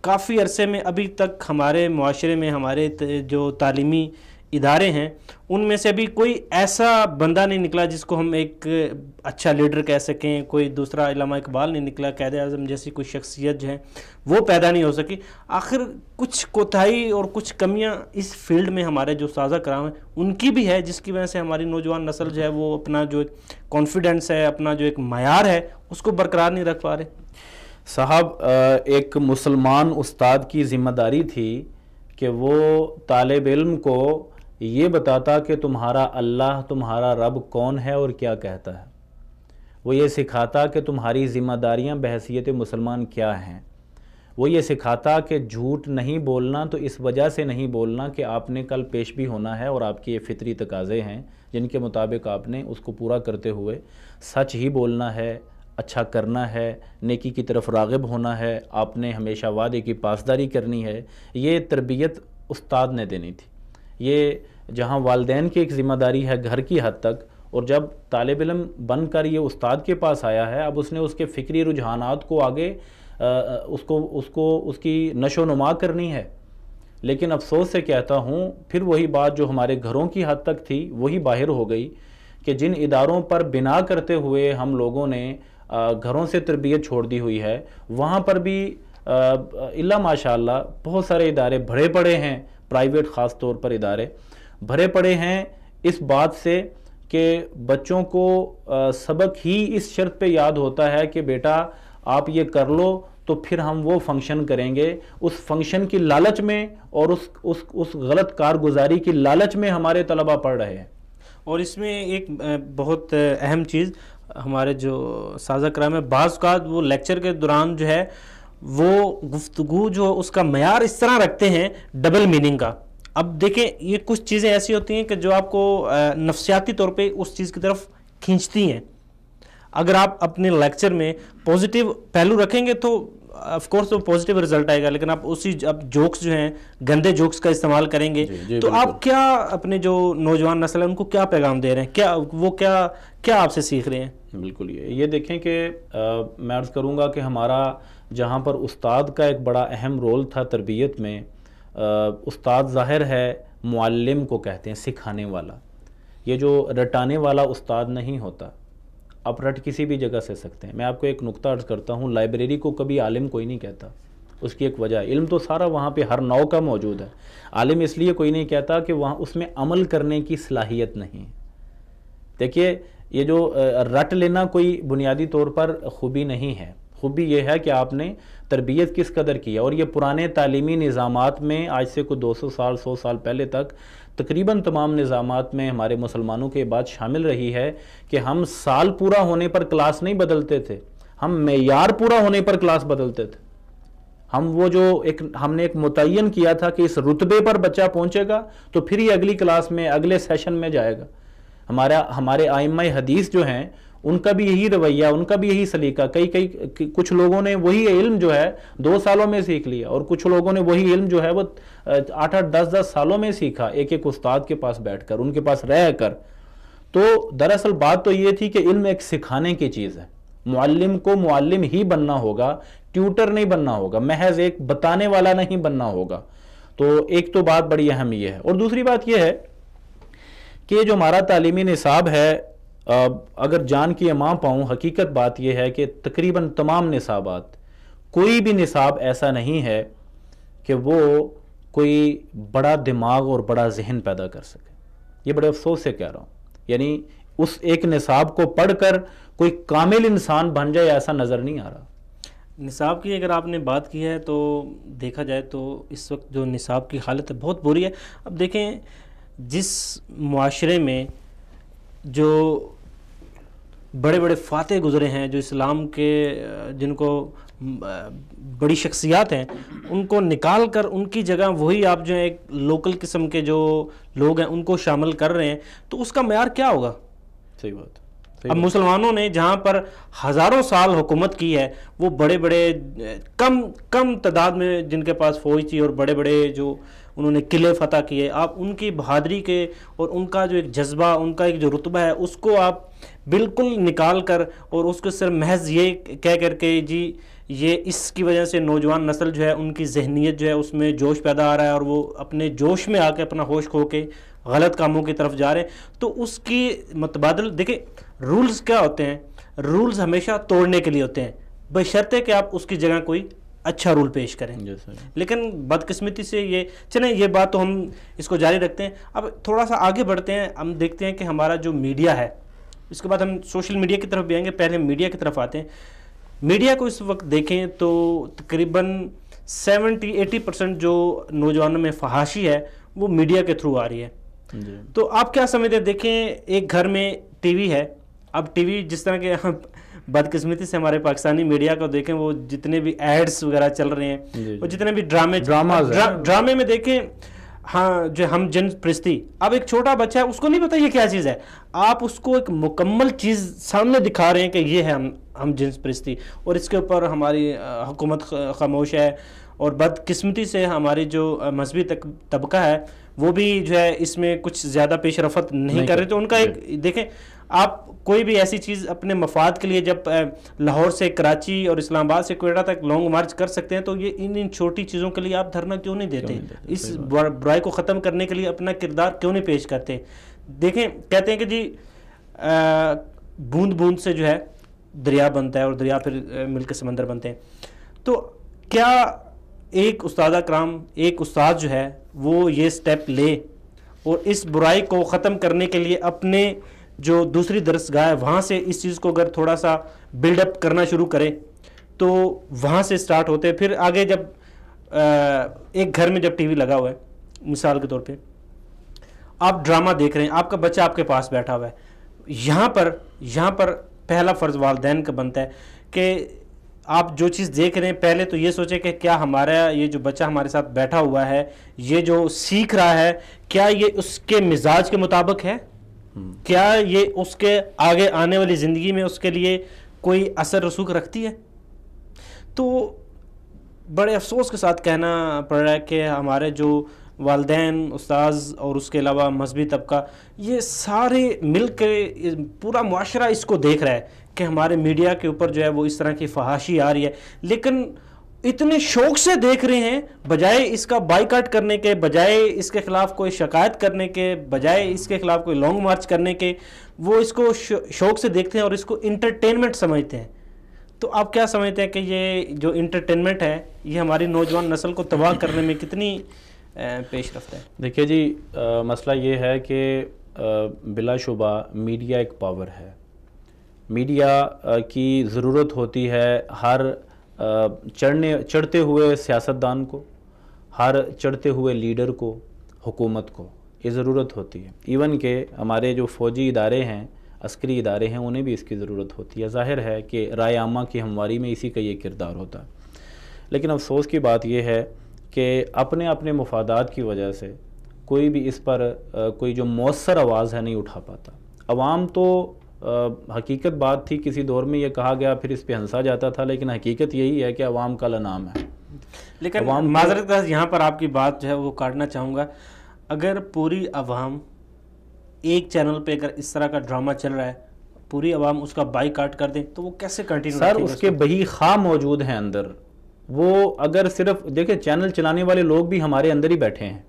کافی عرصے میں ابھی تک ہمارے معاشرے میں ہمارے جو تعلیمی ادارے ہیں ان میں سے ابھی کوئی ایسا بندہ نہیں نکلا جس کو ہم ایک اچھا لیڈر کہہ سکیں، کوئی دوسرا علامہ اقبال نہیں نکلا، قائد اعظم جیسی کوئی شخصیت جو ہے وہ پیدا نہیں ہو سکی۔ آخر کچھ کوتاہی اور کچھ کمیاں اس فیلڈ میں ہمارے جو استاذہ کرام ہیں ان کی بھی ہے، جس کی وجہ سے ہماری نوجوان نسل جو ہے وہ اپنا جو کانفیڈنس ہے، اپنا جو ایک معیار ہے اس کو برقرار نہیں رکھ پا رہے۔ صاحب ایک مسلمان استاد کی ذمہ داری تھی کہ وہ طالب علم کو یہ بتاتا کہ تمہارا اللہ تمہارا رب کون ہے اور کیا کہتا ہے، وہ یہ سکھاتا کہ تمہاری ذمہ داریاں بحیثیت مسلمان کیا ہیں۔ وہ یہ سکھاتا کہ جھوٹ نہیں بولنا تو اس وجہ سے نہیں بولنا کہ آپ نے کل پیش بھی ہونا ہے اور آپ کی یہ فطری تقاضے ہیں جن کے مطابق آپ نے اس کو پورا کرتے ہوئے سچ ہی بولنا ہے، اچھا کرنا ہے، نیکی کی طرف راغب ہونا ہے، آپ نے ہمیشہ وعدے کی پاسداری کرنی ہے۔ یہ تربیت استاد نے دینی تھی۔ یہ جہاں والدین کی ایک ذمہ داری ہے گھر کی حد تک، اور جب طالب علم بن کر یہ استاد کے پاس آیا ہے، اب اس نے اس کے فکری رجحانات کو آگے اس کی نشو و نما کرنی ہے۔ لیکن افسوس سے کہتا ہوں، پھر وہی بات جو ہمارے گھروں کی حد تک تھی وہی باہر ہو گئی کہ جن اداروں پر بنا کرتے ہوئے ہم لوگوں نے گھروں سے تربیت چھوڑ دی ہوئی ہے، وہاں پر بھی اللہ ماشاء اللہ بہت سارے ادارے بھرے پڑے ہیں، پرائیویٹ خاص طور پر ادارے بھرے پڑے ہیں اس بات سے کہ بچوں کو سبق ہی اس شرط پہ یاد ہوتا ہے کہ بیٹا آپ یہ کر لو تو پھر ہم وہ فنکشن کریں گے۔ اس فنکشن کی لالچ میں اور اس غلط کارگزاری کی لالچ میں ہمارے طلبہ پڑھ رہے ہیں۔ اور اس میں ایک بہت اہم چیز ہمارے جو سازہ کرام ہے، بعض اوقات وہ لیکچر کے دوران جو ہے وہ گفتگو جو اس کا معیار اس طرح رکھتے ہیں ڈبل میننگ کا۔ اب دیکھیں یہ کچھ چیزیں ایسی ہوتی ہیں کہ جو آپ کو نفسیاتی طور پہ اس چیز کی طرف کھینچتی ہیں۔ اگر آپ اپنے لیکچر میں پوزیٹیو پہلو رکھیں گے تو آف کورس وہ پوزیٹیو رزلٹ آئے گا، لیکن آپ اب جوکس جو ہیں گندے جوکس کا استعمال کریں گے تو آپ کیا اپنے جو نوجوان نسل ہے ان کو کیا پیغام دے رہے ہیں، کیا آپ سے سیکھ رہے ہیں؟ بالکل یہ دیکھیں کہ میں عرض کروں گا کہ ہمارا جہاں پر استاد کا ایک بڑا اہم رول تھا تربیت میں، استاد ظاہر ہے معلم کو کہتے ہیں، سکھانے والا۔ یہ جو رٹانے والا استاد نہیں ہوتا، آپ رٹ کسی بھی جگہ سے سکتے ہیں۔ میں آپ کو ایک نقطہ عرض کرتا ہوں، لائبریری کو کبھی عالم کوئی نہیں کہتا، اس کی ایک وجہ ہے، علم تو سارا وہاں پہ ہر نوع کا موجود ہے، عالم اس لیے کوئی نہیں کہتا کہ وہاں اس میں عمل کرنے کی صلاحیت نہیں۔ دیکھیے یہ جو رٹ لینا کوئی بنیادی طور پر خوبی نہیں ہے، خوبی یہ ہے کہ آپ نے تربیت کس قدر کی ہے۔ اور یہ پرانے تعلیمی نظامات میں آج سے کوئی 200 سال 100 سال پہلے تک تقریباً تمام نظامات میں ہمارے مسلمانوں کے بات شامل رہی ہے کہ ہم سال پورا ہونے پر کلاس نہیں بدلتے تھے، ہم معیار پورا ہونے پر کلاس بدلتے تھے۔ ہم نے ایک متعین کیا تھا کہ اس رتبے پر بچہ پہنچے گا تو پھر ہی اگلی کلاس میں اگلے سیشن میں جائے گا۔ ہمارے ائمہ حدیث جو ہیں ان کا بھی یہی رویہ، ان کا بھی یہی سلیقہ۔ کچھ لوگوں نے وہی علم جو ہے 2 سالوں میں سیکھ لیا، اور کچھ لوگوں نے وہی علم جو ہے وہ 8-8 10-10 سالوں میں سیکھا، ایک استاد کے پاس بیٹھ کر، ان کے پاس رہ کر۔ تو دراصل بات تو یہ تھی کہ علم ایک سکھانے کی چیز ہے، معلم کو معلم ہی بننا ہوگا، ٹیوٹر نہیں بننا ہوگا، محض ایک بتانے والا نہیں بننا ہوگا۔ تو ایک تو بات بڑی اہم یہ ہے، اور دوسری بات یہ ہے کہ جو ہمارا تعلیمی نصاب ہے، اگر جان کی اماں پاؤں، حقیقت بات یہ ہے کہ تقریباً تمام نصابات، کوئی بھی نصاب ایسا نہیں ہے کہ وہ کوئی بڑا دماغ اور بڑا ذہن پیدا کر سکے۔ یہ بڑے افسوس سے کہہ رہا ہوں، یعنی اس ایک نصاب کو پڑھ کر کوئی کامل انسان بن جائے ایسا نظر نہیں آ رہا۔ نصاب کی اگر آپ نے بات کی ہے تو دیکھا جائے تو اس وقت جو نصاب کی حالت ہے بہت بری ہے۔ اب دیکھیں جس معاشرے میں جو بڑے بڑے فاتح گزرے ہیں، جو اسلام کے جن کو بڑی شخصیات ہیں، ان کو نکال کر ان کی جگہ وہی آپ جو ہے ایک لوکل قسم کے جو لوگ ہیں ان کو شامل کر رہے ہیں، تو اس کا معیار کیا ہوگا؟ صحیح بات۔ اب مسلمانوں نے جہاں پر ہزاروں سال حکومت کی ہے، وہ بڑے بڑے کم تعداد میں جن کے پاس فوج تھی اور بڑے بڑے جو انہوں نے قلعے فتح کیے، آپ ان کی بہادری کے اور ان کا جو ایک جذبہ، ان کا ایک جو رتبہ ہے، اس کو آپ بالکل نکال کر اور اس کو صرف محض یہ کہہ کر کے جی یہ اس کی وجہ سے نوجوان نسل جو ہے ان کی ذہنیت جو ہے اس میں جوش پیدا آ رہا ہے اور وہ اپنے جوش میں آ کے اپنا ہوش کھو کے غلط کاموں کی طرف جا رہے ہیں، تو اس کی متبادل دیکھیں رولز کیا ہوتے ہیں؟ رولز ہمیشہ توڑنے کے لیے ہوتے ہیں، بشرطے کہ آپ اس کی جگہ کوئی اچھا رول پیش کریں۔ لیکن بدقسمتی سے یہ بات تو ہم اس کو جاری رکھتے ہیں۔ اب تھوڑا سا آگے بڑھتے ہیں، ہم دیکھتے ہیں کہ ہمارا جو میڈیا ہے، اس کے بعد ہم سوشل میڈیا کی طرف بھی آئیں گے، پہلے میڈیا کی طرف آتے ہیں۔ میڈیا کو اس وقت دیکھیں تو تقریباً 70-80% جو نوجوانوں میں فحاشی ہے وہ میڈیا کے تھرو آ رہی ہے۔ تو آپ کیا سمجھتے ہیں؟ دیکھیں ایک گھر میں ٹی وی ہے، اب ٹی وی جس طرح کے بدقسمتی سے ہمارے پاکستانی میڈیا کو دیکھیں، وہ جتنے بھی ایڈز وغیرہ چل رہے ہیں، وہ جتنے بھی ڈرامے میں دیکھیں، ہاں جو ہم جنس پرستی، اب ایک چھوٹا بچہ ہے اس کو نہیں پتا یہ کیا چیز ہے، آپ اس کو ایک مکمل چیز سامنے دکھا رہے ہیں کہ یہ ہے ہم جنس پرستی، اور اس کے اوپر ہماری حکومت خاموش ہے، اور بدقسمتی سے ہماری جو مذہبی طبقہ ہے وہ بھی جو ہے اس میں کچھ زیادہ پیش رفت نہیں کر رہے. تو ان کا ایک دیکھیں، آپ کوئی بھی ایسی چیز اپنے مفاد کے لیے جب لاہور سے کراچی اور اسلام آباد سے کوئٹہ تک لانگ مارچ کر سکتے ہیں، تو یہ ان چھوٹی چیزوں کے لیے آپ دھرنا کیوں نہیں دیتے؟ اس برائی کو ختم کرنے کے لیے اپنا کردار کیوں نہیں پیش کرتے؟ دیکھیں، کہتے ہیں کہ جی بوند بوند سے جو ہے دریا بنتا ہے، اور دریا پھر مل کے سمندر بنتے ہیں. تو کیا ایک استادہ کرام، ایک استاد جو ہے وہ یہ سٹیپ لے اور اس برائی کو ختم کرنے کے لیے اپنے جو دوسری درسگاہ ہے وہاں سے اس چیز کو اگر تھوڑا سا بلڈ اپ کرنا شروع کرے تو وہاں سے سٹارٹ ہوتے ہیں. پھر آگے جب ایک گھر میں جب ٹی وی لگا ہوا ہے، مثال کے طور پہ آپ ڈرامہ دیکھ رہے ہیں، آپ کا بچہ آپ کے پاس بیٹھا ہوا ہے، یہاں پر پہلا فرض والدین کا بنتا ہے کہ آپ جو چیز دیکھ رہے ہیں پہلے تو یہ سوچیں کہ کیا ہمارا یہ جو بچہ ہمارے ساتھ بیٹھا ہوا ہے، یہ جو سیکھ رہا ہے، کیا یہ اس کے مزاج کے مطابق ہے؟ کیا یہ اس کے آگے آنے والی زندگی میں اس کے لیے کوئی اثر رسوخ رکھتی ہے؟ تو بڑے افسوس کے ساتھ کہنا پڑ رہا ہے کہ ہمارے جو والدین، استاذ اور اس کے علاوہ مذہبی طبقہ، یہ سارے مل کے پورا معاشرہ اس کو دیکھ رہا ہے کہ ہمارے میڈیا کے اوپر جو ہے وہ اس طرح کی فحاشی آ رہی ہے، لیکن اتنے شوق سے دیکھ رہے ہیں، بجائے اس کا بائیکاٹ کرنے کے، بجائے اس کے خلاف کوئی شکایت کرنے کے، بجائے اس کے خلاف کوئی لانگ مارچ کرنے کے، وہ اس کو شوق سے دیکھتے ہیں اور اس کو انٹرٹینمنٹ سمجھتے ہیں. تو آپ کیا سمجھتے ہیں کہ یہ جو انٹرٹینمنٹ ہے یہ ہماری نوجوان نسل کو تباہ کرنے میں کتنی پیش رفت ہے؟ دیکھیے جی، مسئلہ یہ ہے کہ بلا شبہ میڈیا ایک پاور ہے. میڈیا کی ضرورت ہوتی ہے ہر چڑھتے ہوئے سیاستدان کو، ہر چڑھتے ہوئے لیڈر کو، حکومت کو یہ ضرورت ہوتی ہے. ایون کہ ہمارے جو فوجی ادارے ہیں، عسکری ادارے ہیں، انہیں بھی اس کی ضرورت ہوتی ہے. ظاہر ہے کہ رائے عامہ کی ہمواری میں اسی کا یہ کردار ہوتا ہے. لیکن افسوس کی بات یہ ہے کہ اپنے مفادات کی وجہ سے کوئی بھی اس پر کوئی جو مؤثر آواز ہے نہیں اٹھا پاتا. عوام تو حقیقت بات تھی، کسی دور میں یہ کہا گیا پھر اس پہ ہنسا جاتا تھا، لیکن حقیقت یہی ہے کہ عوام کا لنام ہے. لیکن معذرت یہاں پر آپ کی بات جو ہے وہ کاٹنا چاہوں گا. اگر پوری عوام ایک چینل پہ اگر اس طرح کا ڈرامہ چل رہا ہے، پوری عوام اس کا بائی کاٹ کر دیں تو وہ کیسے کنٹینیو؟ سر اس کے بہی خواہ موجود ہیں اندر. وہ اگر صرف دیکھیں، چینل چلانے والے لوگ بھی ہمارے اندر ہی بیٹھے ہیں،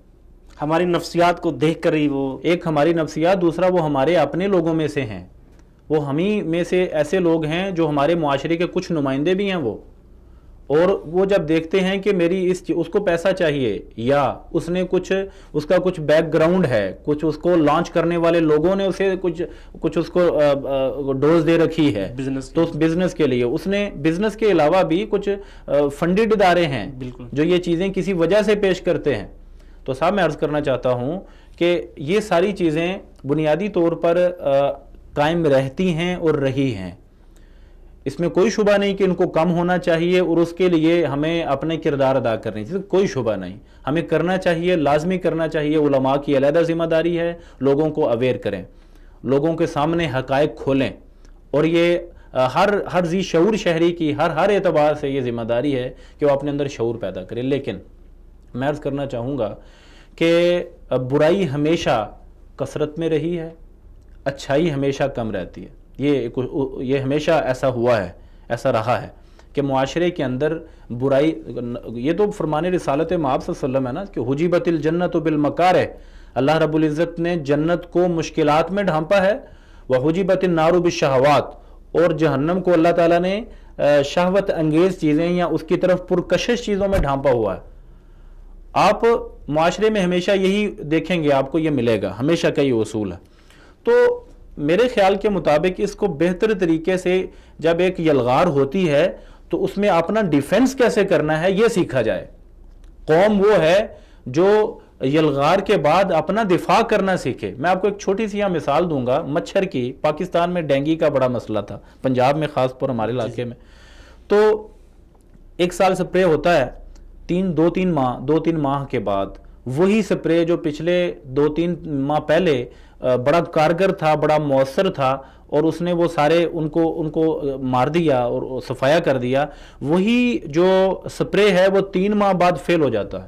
ہماری نفسیات کو دیکھ کر ہی وہ ایک ہماری نفسیات، دوسرا وہ ہمارے اپنے لوگوں میں سے ہیں. وہ ہمیں میں سے ایسے لوگ ہیں جو ہمارے معاشرے کے کچھ نمائندے بھی ہیں وہ، اور وہ جب دیکھتے ہیں کہ میری اس کو پیسہ چاہیے، یا اس کا کچھ بیک گراؤنڈ ہے، کچھ اس کو لانچ کرنے والے لوگوں نے اسے کچھ اس کو ڈوز دے رکھی ہے، تو اس بزنس کے لیے اس نے بزنس کے علاوہ بھی کچھ فنڈڈ ادارے ہیں جو یہ چیزیں کسی وجہ سے پیش کرتے ہیں. تو صاحب میں عرض کرنا چاہتا ہوں کہ یہ ساری چیزیں بنیادی طور پر قائم رہتی ہیں اور رہی ہیں. اس میں کوئی شبہ نہیں کہ ان کو کم ہونا چاہیے، اور اس کے لیے ہمیں اپنے کردار ادا کرنے چاہیے، کوئی شبہ نہیں. ہمیں کرنا چاہیے، لازمی کرنا چاہیے. علماء کی علیحدہ ذمہ داری ہے، لوگوں کو اویئر کریں، لوگوں کے سامنے حقائق کھولیں. اور یہ ہر ذی شعور شہری کی ہر اعتبار سے یہ ذمہ داری ہے کہ وہ اپنے اندر شعور پیدا کرے. لیکن میں عرض کرنا چاہوں گا کہ برائی ہمیشہ کثرت میں رہی ہے، اچھائی ہمیشہ کم رہتی ہے. یہ ہمیشہ ایسا ہوا ہے، ایسا رہا ہے کہ معاشرے کے اندر برائی، یہ تو فرمان رسالت مآب صلی اللہ علیہ وسلم ہے نا کہ حجبت الجنت بالمکارہ، اللہ رب العزت نے جنت کو مشکلات میں ڈھانپا ہے، وحجبت النار بالشہوات، اور جہنم کو اللہ تعالیٰ نے شہوت انگیز چیزیں یا اس کی طرف پرکشش چیزوں میں ڈھانپا ہوا ہے. آپ معاشرے میں ہمیشہ یہی دیکھیں گے، آپ کو یہ ملے گا، ہمیشہ کا یہ اصول ہے. تو میرے خیال کے مطابق اس کو بہتر طریقے سے جب ایک یلغار ہوتی ہے تو اس میں اپنا ڈیفنس کیسے کرنا ہے یہ سیکھا جائے. قوم وہ ہے جو یلغار کے بعد اپنا دفاع کرنا سیکھے. میں آپ کو ایک چھوٹی سی یہاں مثال دوں گا مچھر کی. پاکستان میں ڈینگی کا بڑا مسئلہ تھا, پنجاب میں خاص طور ہمارے علاقے میں. تو 1 سال سپرے ہوتا ہے, 2-3 ماہ کے بعد وہی سپرے جو پچھلے 2-3 ماہ پہلے بڑا کارگر تھا, بڑا مؤثر تھا, اور اس نے وہ سارے ان کو مار دیا اور صفایا کر دیا, وہی جو سپرے ہے وہ 3 ماہ بعد فیل ہو جاتا ہے.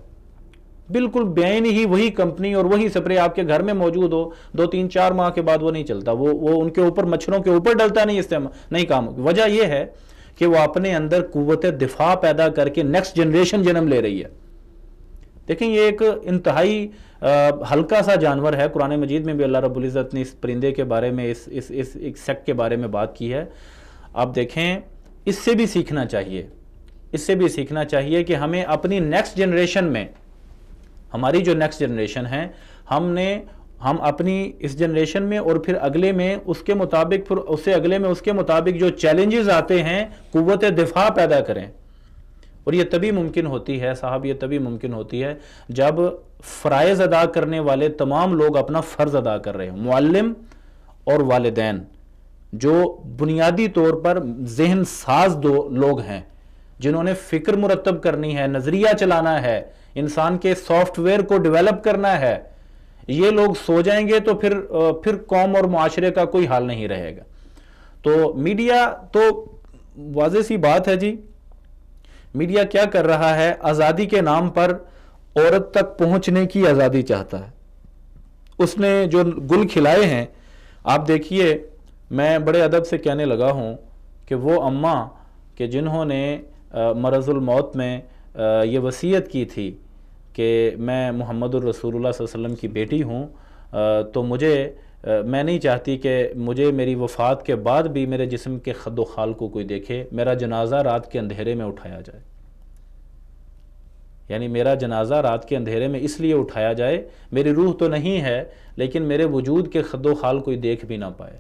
بالکل بعین ہی وہی کمپنی اور وہی سپرے آپ کے گھر میں موجود ہو, 2-3-4 ماہ کے بعد وہ نہیں چلتا, وہ ان کے اوپر, مچھروں کے اوپر ڈلتا نہیں کام. وجہ یہ ہے کہ وہ اپنے اندر قوت دفاع پیدا کر کے نیکسٹ جنریشن جنم لے رہی ہے. دیکھیں یہ ایک انتہائی ہلکا سا جانور ہے. قرآن مجید میں بھی اللہ رب العزت نے اس پرندے کے بارے میں, اس سیکٹ کے بارے میں بات کی ہے. آپ دیکھیں اس سے بھی سیکھنا چاہیے کہ ہمیں اپنی نیکسٹ جنریشن میں, ہماری جو نیکسٹ جنریشن ہے, ہم اپنی اس جنریشن میں اور پھر اگلے میں اس کے مطابق, پھر اس سے اگلے میں اس کے مطابق جو چیلنجز آتے ہیں قوت دفاع پیدا کریں. اور یہ تبھی ممکن ہوتی ہے صاحب, یہ تبھی ممکن ہوتی ہے جب فرائض ادا کرنے والے تمام لوگ اپنا فرض ادا کر رہے ہیں. معلم اور والدین جو بنیادی طور پر ذہن ساز لوگ ہیں, جنہوں نے فکر مرتب کرنی ہے, نظریہ چلانا ہے, انسان کے سافٹ ویئر کو ڈیولپ کرنا ہے, یہ لوگ سو جائیں گے تو پھر قوم اور معاشرے کا کوئی حال نہیں رہے گا. تو میڈیا تو واضح سی بات ہے جی, میڈیا کیا کر رہا ہے, آزادی کے نام پر عورت تک پہنچنے کی آزادی چاہتا ہے. اس نے جو گل کھلائے ہیں, آپ دیکھیے, میں بڑے ادب سے کہنے لگا ہوں کہ وہ اماں کہ جنہوں نے مرض الموت میں یہ وصیت کی تھی کہ میں محمد الرسول اللہ صلی اللہ علیہ وسلم کی بیٹی ہوں, تو میں نہیں چاہتی کہ مجھے میری وفات کے بعد بھی میرے جسم کے خد و خال کو کوئی دیکھے, میرا جنازہ رات کے اندھیرے میں اٹھایا جائے. یعنی میرا جنازہ رات کے اندھیرے میں اس لیے اٹھایا جائے, میری روح تو نہیں ہے لیکن میرے وجود کے خد و خال کوئی دیکھ بھی نہ پائے.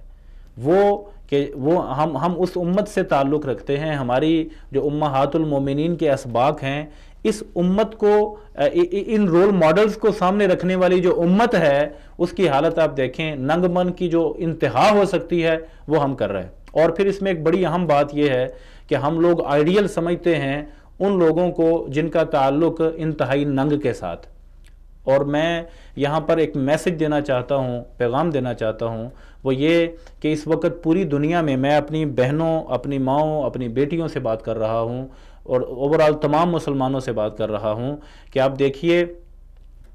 ہم اس امت سے تعلق رکھتے ہیں, ہماری جو امہات المومنین کے اسباق ہیں, اس امت کو, ان رول ماڈلز کو سامنے رکھنے والی جو امت ہے, اس کی حالت آپ دیکھیں, ننگ من کی جو انتہا ہو سکتی ہے وہ ہم کر رہے ہیں. اور پھر اس میں ایک بڑی اہم بات یہ ہے کہ ہم لوگ آئیڈیل سمجھتے ہیں ان لوگوں کو جن کا تعلق انتہائی ننگ کے ساتھ. اور میں یہاں پر ایک میسج دینا چاہتا ہوں, پیغام دینا چاہتا ہوں, وہ یہ کہ اس وقت پوری دنیا میں اپنی بہنوں, اپنی ماؤں, اپنی بیٹیوں سے بات کر رہا ہوں, اور اوورال تمام مسلمانوں سے بات کر رہا ہوں کہ آپ دیکھیے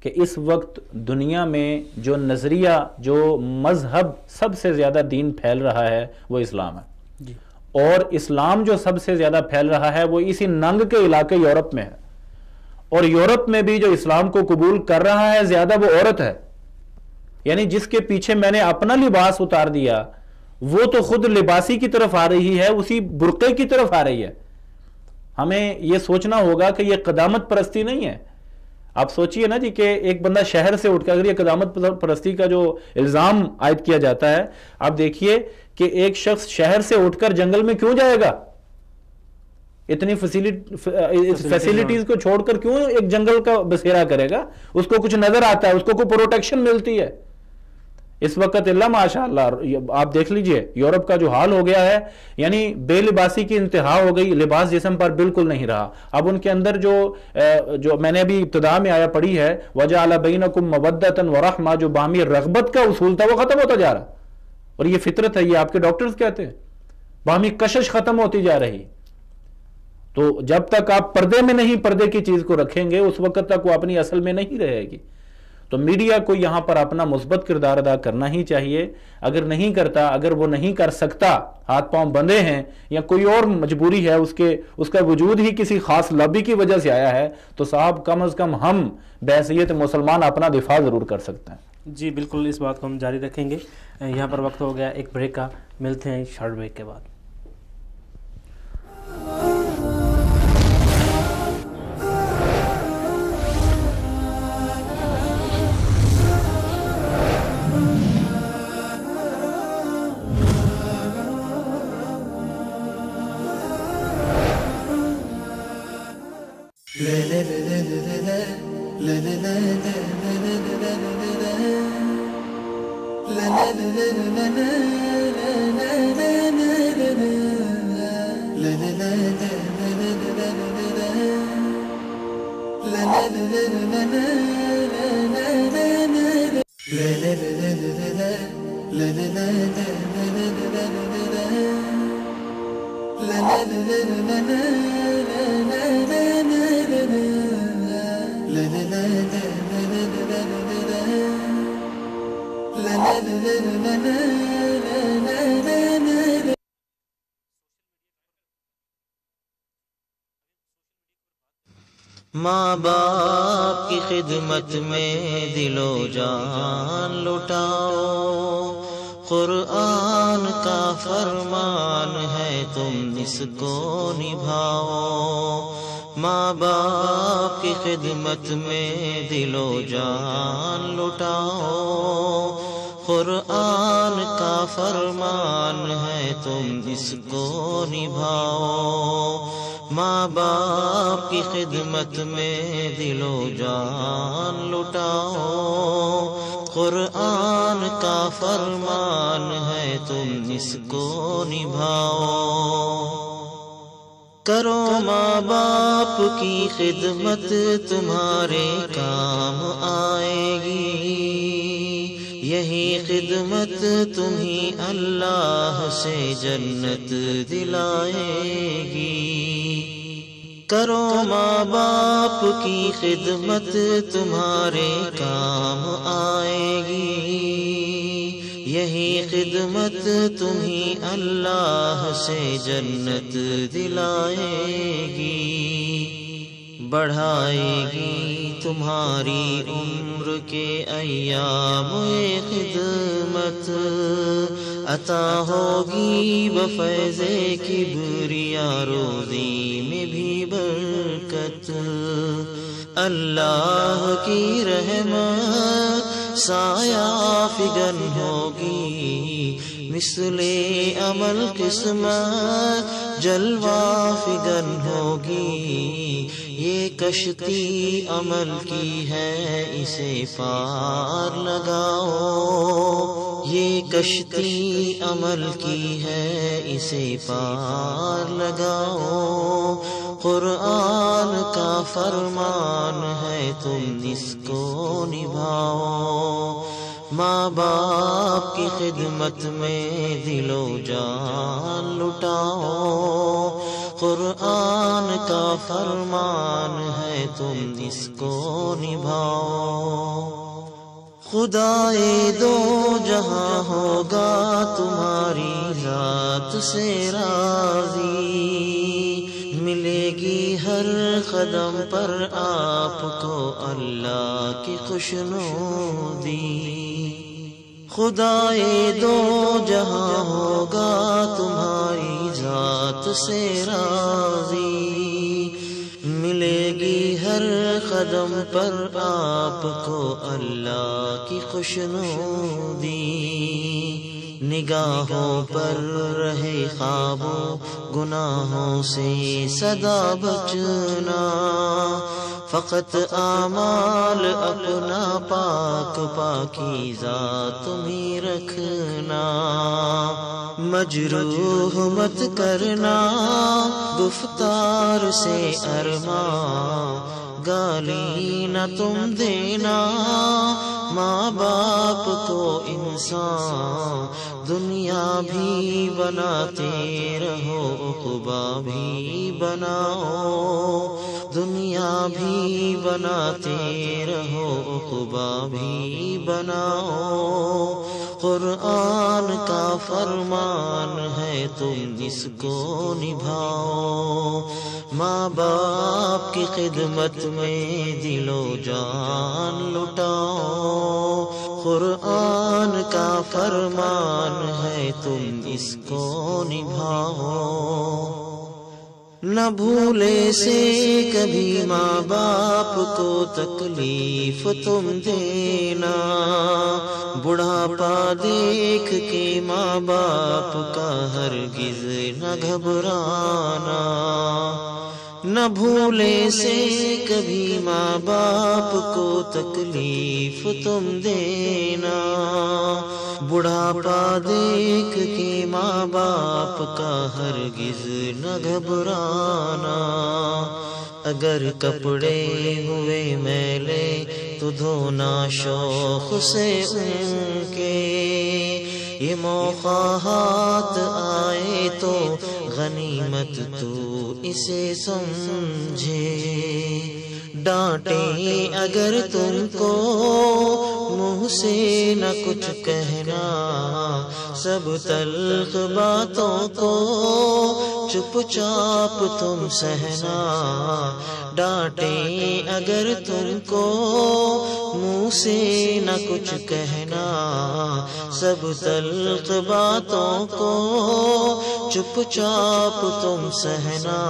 کہ اس وقت دنیا میں جو نظریہ, جو مذہب سب سے زیادہ دین پھیل رہا ہے وہ اسلام ہے جی. اور اسلام جو سب سے زیادہ پھیل رہا ہے وہ اسی ننگ کے علاقے یورپ میں ہے, اور یورپ میں بھی جو اسلام کو قبول کر رہا ہے زیادہ وہ عورت ہے. یعنی جس کے پیچھے میں نے اپنا لباس اتار دیا وہ تو خود لباسی کی طرف آ رہی ہے, اسی برقعے کی طرف آ رہی ہے. ہمیں یہ سوچنا ہوگا کہ یہ قدامت پرستی نہیں ہے. آپ سوچئے نا جی کہ ایک بندہ شہر سے اٹھ کر, اگر یہ قدامت پرستی کا جو الزام عائد کیا جاتا ہے, آپ دیکھیے کہ ایک شخص شہر سے اٹھ کر جنگل میں کیوں جائے گا, اتنی فیسیلیٹیز کو چھوڑ کر کیوں ایک جنگل کا بسیرا کرے گا؟ اس کو کچھ نظر آتا ہے, اس کو کوئی پروٹیکشن ملتی ہے. اس وقت اللہ ماشاءاللہ آپ دیکھ لیجئے یورپ کا جو حال ہو گیا ہے, یعنی بے لباسی کی انتہا ہو گئی, لباس جسم پر بالکل نہیں رہا. اب ان کے اندر جو میں نے ابھی ابتدا میں آیا پڑھی ہے, وَجَعَلَ بَيْنَكُمْ مَوَدَّةً وَرَحْمَةً, جو باہمی رغبت کا اصول تھا وہ ختم ہوتا جا رہا. اور یہ فطرت ہے, یہ آپ کے ڈاکٹرز کہتے ہیں, باہمی کشش ختم ہوتی جا رہی. تو جب تک آپ پردے میں نہیں پردے کی چیز کو رکھیں گے اس وقت تک وہ اپنی اصل میں نہیں رہے گی. تو میڈیا کو یہاں پر اپنا مثبت کردار ادا کرنا ہی چاہیے. اگر نہیں کرتا, اگر وہ نہیں کر سکتا, ہاتھ پاؤں بندھے ہیں یا کوئی اور مجبوری ہے, اس کا وجود ہی کسی خاص لابی کی وجہ سے آیا ہے, تو صاحب کم از کم ہم بحیثیت مسلمان اپنا دفاع ضرور کر سکتے ہیں. جی بالکل, اس بات کو ہم جاری رکھیں گے. یہاں پر وقت ہو گیا ایک بریک کا, ملتے ہیں شارٹ بریک کے بعد. ماں باپ کی خدمت میں دل و جان لٹاؤ، قرآن کا فرمان ہے تم اس کو نبھاؤ۔ ماں باپ کی خدمت میں دل و جان لٹاؤ، قرآن کا فرمان ہے تم اس کو نبھاؤ۔ ماں باپ کی خدمت میں دل و جان لٹاؤ، قرآن کا فرمان ہے تم اس کو نبھاؤ۔ کرو ماں باپ کی خدمت تمہارے کام آئے گی، یہی خدمت تمہیں اللہ سے جنت دلائے گی۔ کرو ماں باپ کی خدمت تمہارے کام آئے گی، یہی خدمت تمہیں اللہ سے جنت دلائے گی، بڑھائے گی تمہاری عمر کے ایام خدمت، عطا ہوگی بفیض کبریا روزی میں بھی برکت۔ اللہ کی رحمت سایہ فگن ہوگی، مثل عمل قسمت جلوہ فگن ہوگی۔ یہ کشتی عمل کی ہے اسے پار لگاؤ، یہ کشتی عمل کی ہے اسے پار لگاؤ۔ قرآن کا فرمان ہے تم اس کو نبھاؤ۔ ماں باپ کی خدمت میں دل و جان لٹاؤ، قرآن کا فرمان ہے تم اس کو نبھاؤ۔ خدائے دو جہاں ہوگا تمہاری ذات سے راضی، ملے گی ہر قدم پر آپ کو اللہ کی خوشنودی۔ خدائے دو جہاں ہوگا تمہاری ذات سے راضی، ملے گی ہر قدم پر آپ کو اللہ کی خوشنودی۔ نگاہوں پر رہے قابو گناہوں سے سدا بچنا، فقط اعمال اپنا پاک پاکیزہ تمہیں رکھنا۔ مجروح مت کرنا گفتار سے ارماں، گالی نہ تم دینا ماں باپ کو انسان، دنیا بھی بناتے رہو عقبہ بھی بناؤ، دنیا بھی بناتے رہو عقبہ بھی بناؤ۔ قرآن کا فرمان ہے تم اس کو نبھاؤ۔ ماں باپ کی خدمت میں دل و جان لٹاؤ، قرآن کا فرمان ہے تم اس کو نبھاؤ۔ نہ بھولے سے کبھی ماں باپ کو تکلیف تم دینا، بڑھاپا دیکھ کے ماں باپ کا ہرگز نہ گھبرانا۔ نہ بھولے سے کبھی ماں باپ کو تکلیف تم دینا، بڑھاپا دیکھ کے ماں باپ کا ہرگز نہ گھبرانا، اگر کپڑے ہوئے میلے تو دھونا شوق سے ان کے، یہ موقع ہاتھ آئے تو غنیمت تو اسے سمجھے، ڈانٹیں اگر تم کو منہ سے نہ کچھ کہنا، سب تلخ باتوں کو چپ چاپ تم سہنا، ڈانٹیں اگر تم کو منہ سے نہ کچھ کہنا، سب تلخ باتوں کو چپ چاپ تم سہنا،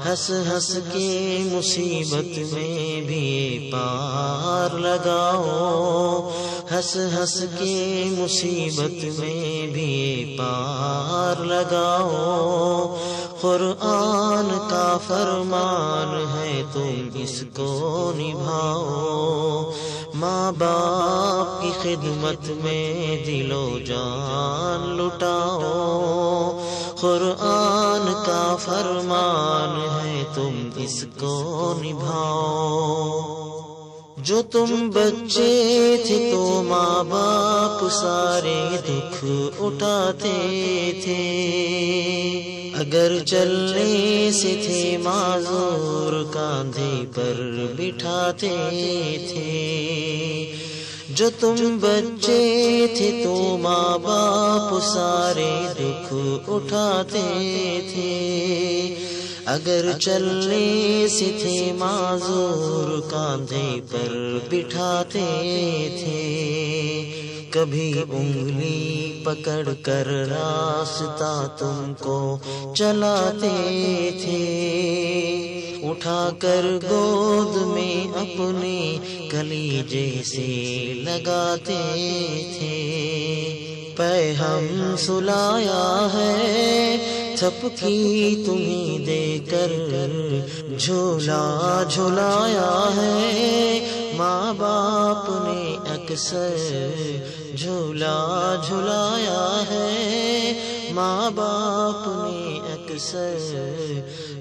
ہنس ہنس کے مصیبت میں بھی پار لگاؤ، ہنس ہنس کے مصیبت میں بھی پار لگاؤ، قرآن کا فرمان ہے تم اس کو نبھاؤ، ماں باپ کی خدمت میں دل و جان لٹاؤ، قرآن کا فرمان ہے تم اس کو نبھاؤ، جو تم بچے تھے تو ماں باپ سارے دکھ اٹھاتے تھے، اگر چلنے سے تھے معذور کاندھے پر بٹھاتے تھے، جو تم بچے تھے تو ماں باپ سارے دکھ اٹھاتے تھے، اگر چلنے سے تھے معذور کاندھے پر بٹھاتے تھے، کبھی انگلی پکڑ کر راستہ تم کو چلاتے تھے، اٹھا کر گود میں اپنے کلیجے سے لگاتے تھے، پے ہم سلایا ہے تھپکی تمہیں دے کر، جھولا جھلایا ہے ماں باپ نے اکثر، جھولا جھلایا ہے ماں باپ نے اکثر،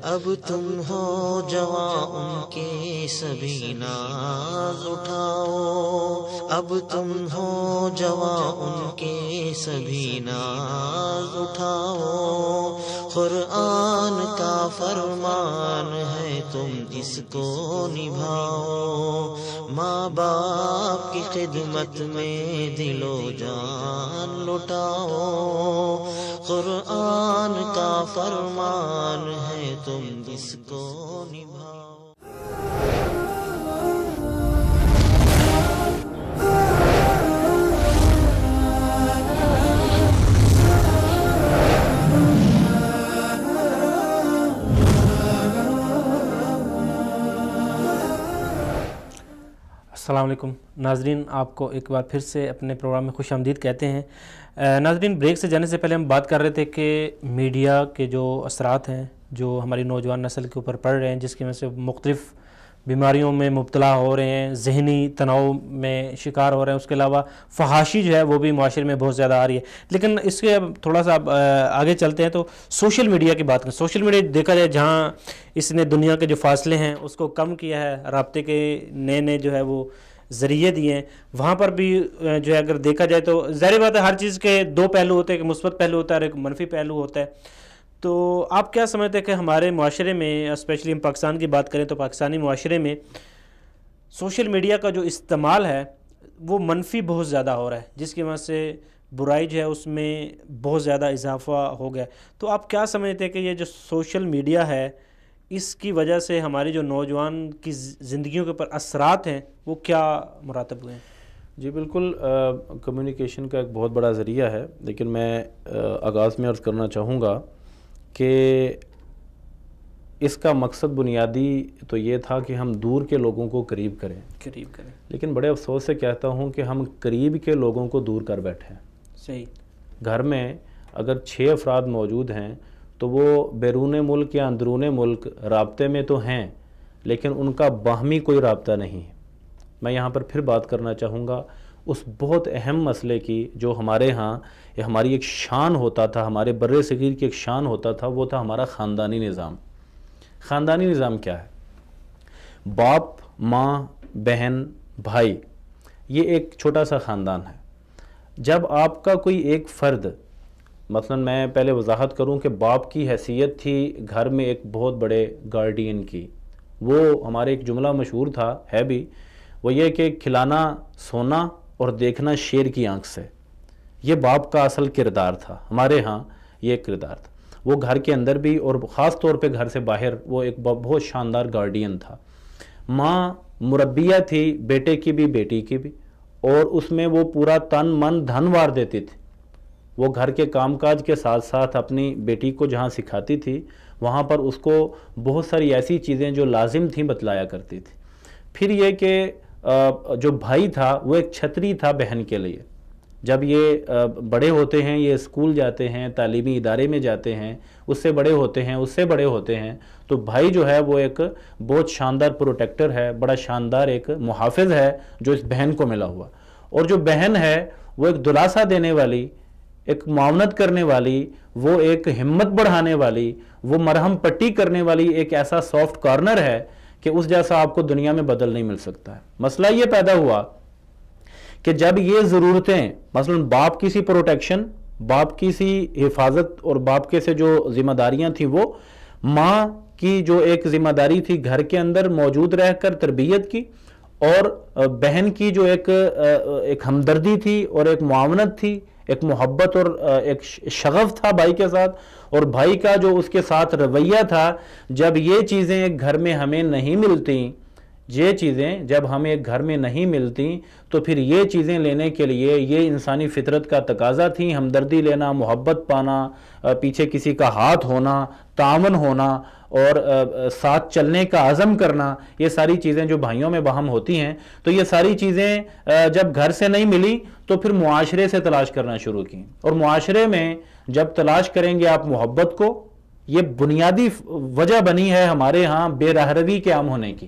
اب تم ہو جوان ان کے سبھی ناز اٹھاؤ، اب تم ہو جوان ان کے سبھی ناز اٹھاؤ، قرآن کا فرمان ہے تم اس کو نبھاؤ، ماں باپ کی خدمت میں دل و جان لٹاؤ، قرآن کا فرمان ہے تم اس کو نبھاؤ۔ السلام علیکم ناظرین، آپ کو ایک بار پھر سے اپنے پروگرام میں خوش آمدید کہتے ہیں۔ ناظرین، بریک سے جانے سے پہلے ہم بات کر رہے تھے کہ میڈیا کے جو اثرات ہیں جو ہماری نوجوان نسل کے اوپر پڑ رہے ہیں، جس کی وجہ سے مختلف بیماریوں میں مبتلا ہو رہے ہیں، ذہنی تناؤ میں شکار ہو رہے ہیں، اس کے علاوہ فحاشی جو ہے وہ بھی معاشرے میں بہت زیادہ آ رہی ہے۔ لیکن اس کے اب تھوڑا سا آگے چلتے ہیں تو سوشل میڈیا کی بات کریں۔ سوشل میڈیا دیکھا جائے جہاں اس نے دنیا کے جو فاصلے ہیں اس کو کم کیا ہے، رابطے کے نئے نئے جو ہے وہ ذریعے دیے ہیں، وہاں پر بھی جو ہے اگر دیکھا جائے تو ظاہر بات ہے ہر چیز کے دو پہلو ہوتے ہیں، ایک مثبت پہلو ہوتا ہے اور ایک منفی پہلو ہوتا ہے۔ تو آپ کیا سمجھتے ہیں کہ ہمارے معاشرے میں، اسپیشلی ہم پاکستان کی بات کریں تو پاکستانی معاشرے میں سوشل میڈیا کا جو استعمال ہے وہ منفی بہت زیادہ ہو رہا ہے، جس کی وجہ سے برائی جو ہے اس میں بہت زیادہ اضافہ ہو گیا؟ تو آپ کیا سمجھتے ہیں کہ یہ جو سوشل میڈیا ہے اس کی وجہ سے ہماری جو نوجوان کی زندگیوں کے اوپر اثرات ہیں وہ کیا مراتب ہوئے ہیں؟ جی بالکل، کمیونیکیشن کا ایک بہت بڑا ذریعہ ہے، لیکن میں آغاز میں عرض کرنا چاہوں گا کہ اس کا مقصد بنیادی تو یہ تھا کہ ہم دور کے لوگوں کو قریب کریں، لیکن بڑے افسوس سے کہتا ہوں کہ ہم قریب کے لوگوں کو دور کر بیٹھے ہیں۔ صحیح۔ گھر میں اگر 6 افراد موجود ہیں تو وہ بیرون ملک یا اندرون ملک رابطے میں تو ہیں، لیکن ان کا باہمی کوئی رابطہ نہیں ہے۔ میں یہاں پر پھر بات کرنا چاہوں گا اس بہت اہم مسئلے کی جو ہمارے ہاں ہماری ایک شان ہوتا تھا، ہمارے بر صغیر کی ایک شان ہوتا تھا، وہ تھا ہمارا خاندانی نظام۔ خاندانی نظام کیا ہے؟ باپ، ماں، بہن، بھائی، یہ ایک چھوٹا سا خاندان ہے۔ جب آپ کا کوئی ایک فرد، مثلا میں پہلے وضاحت کروں کہ باپ کی حیثیت تھی گھر میں ایک بہت بڑے گارڈین کی، وہ ہمارے ایک جملہ مشہور تھا، ہے بھی، وہ یہ کہ کھلانا سونا اور دیکھنا شیر کی آنکھ سے، یہ باپ کا اصل کردار تھا ہمارے ہاں، یہ کردار تھا۔ وہ گھر کے اندر بھی اور خاص طور پہ گھر سے باہر وہ ایک بہت شاندار گارڈین تھا۔ ماں مربیہ تھی، بیٹے کی بھی بیٹی کی بھی، اور اس میں وہ پورا تن من دھن وار دیتی تھی۔ وہ گھر کے کام کاج کے ساتھ ساتھ اپنی بیٹی کو جہاں سکھاتی تھی وہاں پر اس کو بہت ساری ایسی چیزیں جو لازم تھیں بتلایا کرتی تھی۔ پھر یہ کہ جو بھائی تھا وہ ایک چھتری تھا بہن کے لیے۔ جب یہ بڑے ہوتے ہیں، یہ اسکول جاتے ہیں، تعلیمی ادارے میں جاتے ہیں، اس سے بڑے ہوتے ہیں، اس سے بڑے ہوتے ہیں، تو بھائی جو ہے وہ ایک بہت شاندار پروٹیکٹر ہے، بڑا شاندار ایک محافظ ہے جو اس بہن کو ملا ہوا۔ اور جو بہن ہے وہ ایک دلاسا دینے والی، ایک معاونت کرنے والی، وہ ایک ہمت بڑھانے والی، وہ مرہم پٹی کرنے والی ایک ایسا سافٹ کارنر ہے کہ اس جیسا آپ کو دنیا میں بدل نہیں مل سکتا ہے۔ مسئلہ یہ پیدا ہوا کہ جب یہ ضرورتیں، مثلا باپ کی سی پروٹیکشن، باپ کی سی حفاظت اور باپ کے سے جو ذمہ داریاں تھیں، وہ ماں کی جو ایک ذمہ داری تھی گھر کے اندر موجود رہ کر تربیت کی، اور بہن کی جو ایک ہمدردی تھی اور ایک معاونت تھی، ایک محبت اور ایک شغف تھا بھائی کے ساتھ، اور بھائی کا جو اس کے ساتھ رویہ تھا، جب یہ چیزیں ایک گھر میں ہمیں نہیں ملتی، یہ چیزیں جب ہمیں ایک گھر میں نہیں ملتی تو پھر یہ چیزیں لینے کے لیے یہ انسانی فطرت کا تقاضا تھی، ہمدردی لینا، محبت پانا، پیچھے کسی کا ہاتھ ہونا، تعاون ہونا اور ساتھ چلنے کا عزم کرنا، یہ ساری چیزیں جو بھائیوں میں باہم ہوتی ہیں، تو یہ ساری چیزیں جب گھر سے نہیں ملی تو پھر معاشرے سے تلاش کرنا شروع کی۔ اور معاشرے میں جب تلاش کریں گے آپ محبت کو، یہ بنیادی وجہ بنی ہے ہمارے ہاں بے رہروی کے عام ہونے کی۔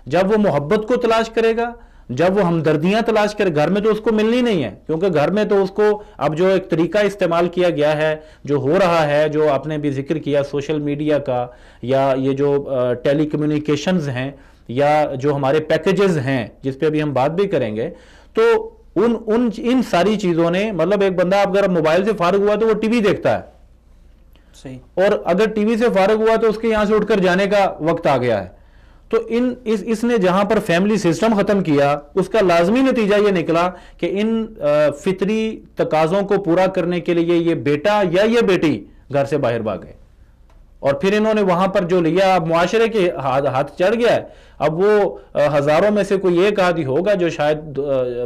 جب وہ محبت کو تلاش کرے گا، جب وہ ہمدردیاں تلاش کرے، گھر میں تو اس کو ملنی نہیں ہے، کیونکہ گھر میں تو اس کو اب جو ایک طریقہ استعمال کیا گیا ہے، جو ہو رہا ہے، جو آپ نے بھی ذکر کیا سوشل میڈیا کا، یا یہ جو ٹیلی کمیونیکیشنز ہیں، یا جو ہمارے پیکیجز ہیں جس پہ ابھی ہم بات بھی کریں گے، تو ان ساری چیزوں نے، مطلب ایک بندہ اگر موبائل سے فارغ ہوا تو وہ ٹی وی دیکھتا ہے، صحیح، اور اگر ٹی وی سے فارغ ہوا تو اس کے یہاں سے اٹھ کر جانے کا وقت آ گیا ہے۔ تو اس نے جہاں پر فیملی سسٹم ختم کیا، اس کا لازمی نتیجہ یہ نکلا کہ ان فطری تقاضوں کو پورا کرنے کے لیے یہ بیٹا یا یہ بیٹی گھر سے باہر بھاگ گئے، اور پھر انہوں نے وہاں پر جو لیا، اب معاشرے کے ہاتھ چڑھ گیا ہے۔ اب وہ ہزاروں میں سے کوئی ایک آدھی ہوگا جو شاید